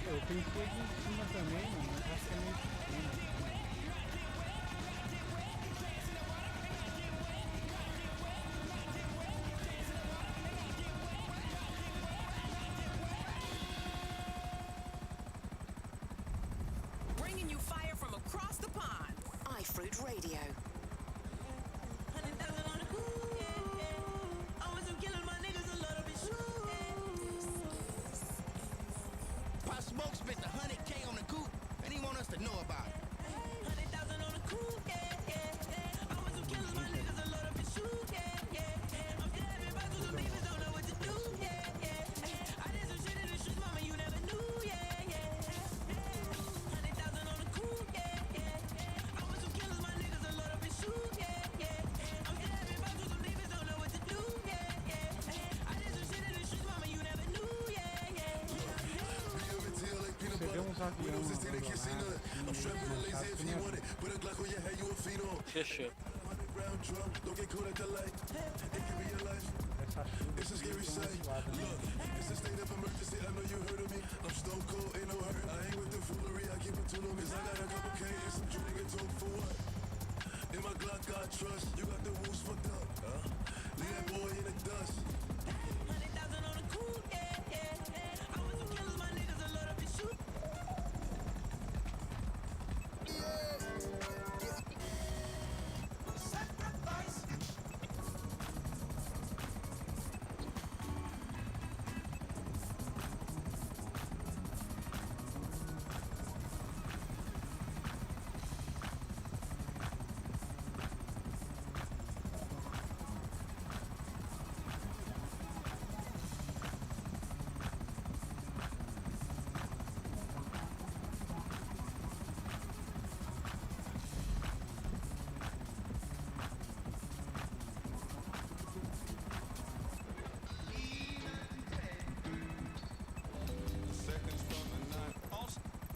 Eu pensei aqui em cima também, mano, mas acho que é meio pequeno. Bringing you fire from across the pond. iFruit Radio. Oh, it's a killer. avião abandonado, assim, mancado que nem avião. Fechou. Essa chuva aqui deu uma suada, né?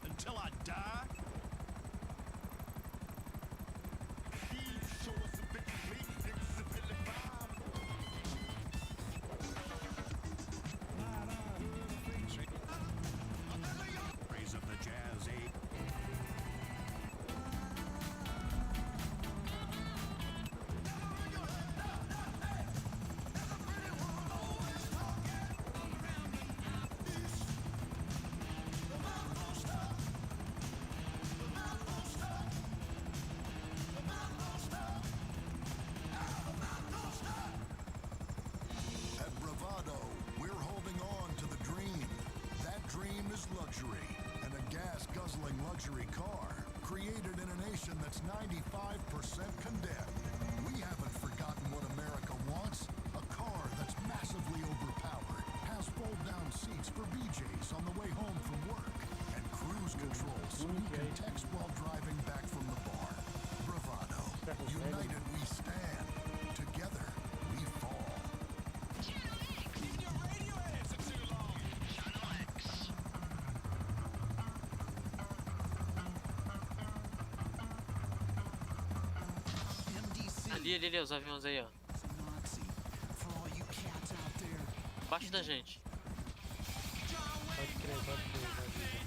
Until I die. Raise up the jazz, eh? At Bravado, we're holding on to the dream. That dream is luxury, and a gas-guzzling luxury car created in a nation that's 95% condemned. We haven't forgotten what America wants. A car that's massively overpowered, has fold-down seats for BJs on the way home from work, and cruise control so you can text while driving back from the bar. Bravado. United we stand. Together we fall. Ali, os aviões aí, ó. Abaixo da gente. Pode crer, pode crer, pode crer.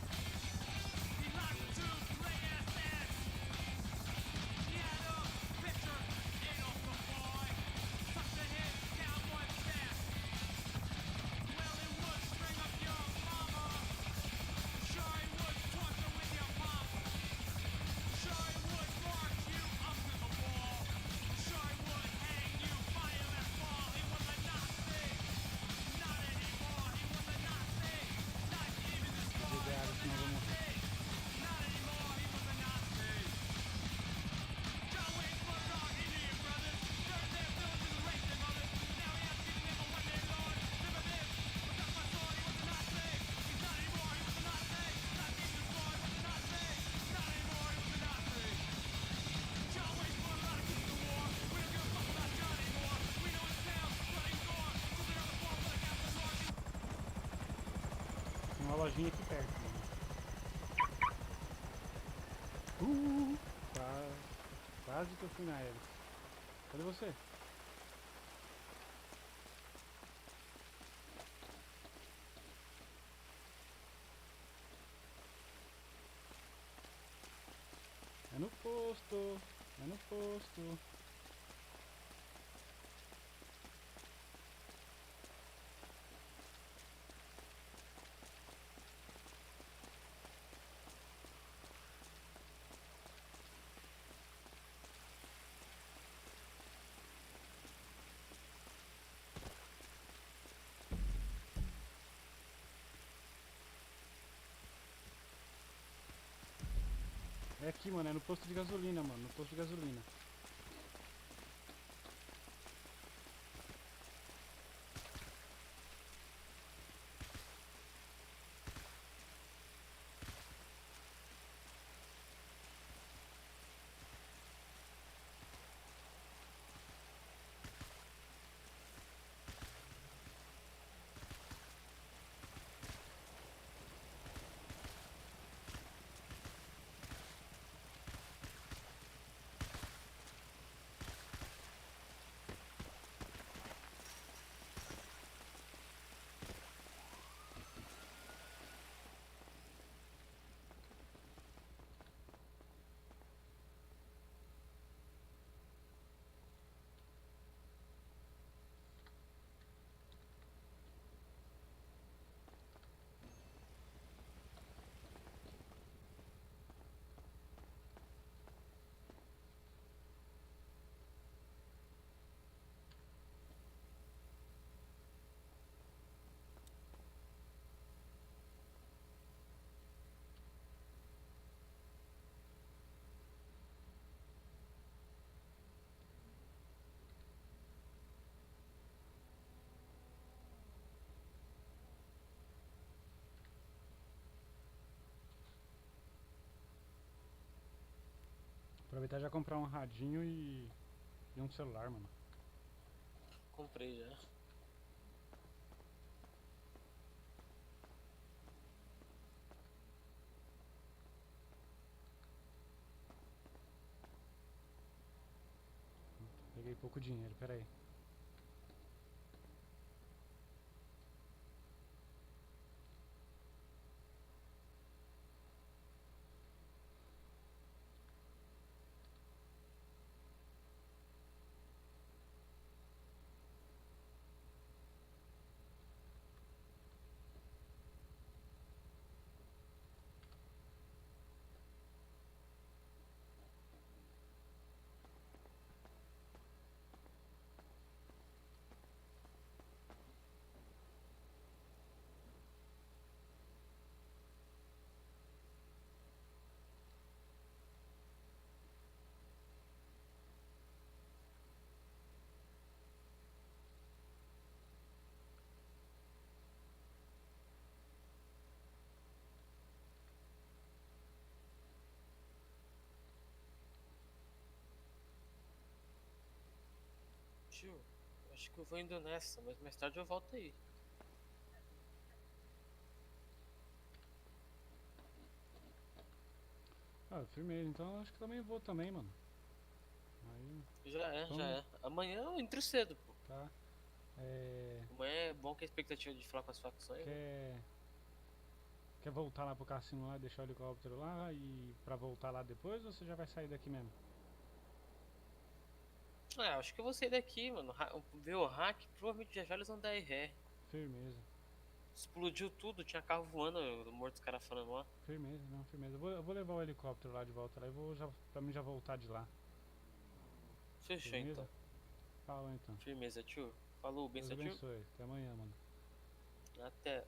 Tem uma lojinha aqui perto. Quase que eu fui na hélice. Cadê você? É no posto. É no posto. É aqui, mano, é no posto de gasolina, mano, no posto de gasolina. Aproveitar e já comprar um radinho e um celular, mano. Comprei já. Peguei pouco dinheiro, pera aí. Tio, acho que eu vou indo nessa, mas mais tarde eu volto aí. Ah, firmeza, então acho que também vou também, mano. Aí, Já é, então, já é. Amanhã eu entro cedo, pô. Tá. Amanhã é bom que a expectativa de falar com as facções. Né? Quer voltar lá pro cassino lá e deixar o helicóptero lá e pra voltar lá depois ou você já vai sair daqui mesmo? Ah, acho que eu vou sair daqui, mano. Ver o hack, provavelmente já eles vão dar RR. Firmeza. Explodiu tudo, tinha carro voando, morto os caras falando lá. Firmeza, não, firmeza. Eu vou levar o helicóptero lá de volta lá e vou já, pra mim já voltar de lá. Fechou Firmeza? então. Falou então. Firmeza, tio. Falou, bem Deus tio. abençoe. Até amanhã, mano. Até.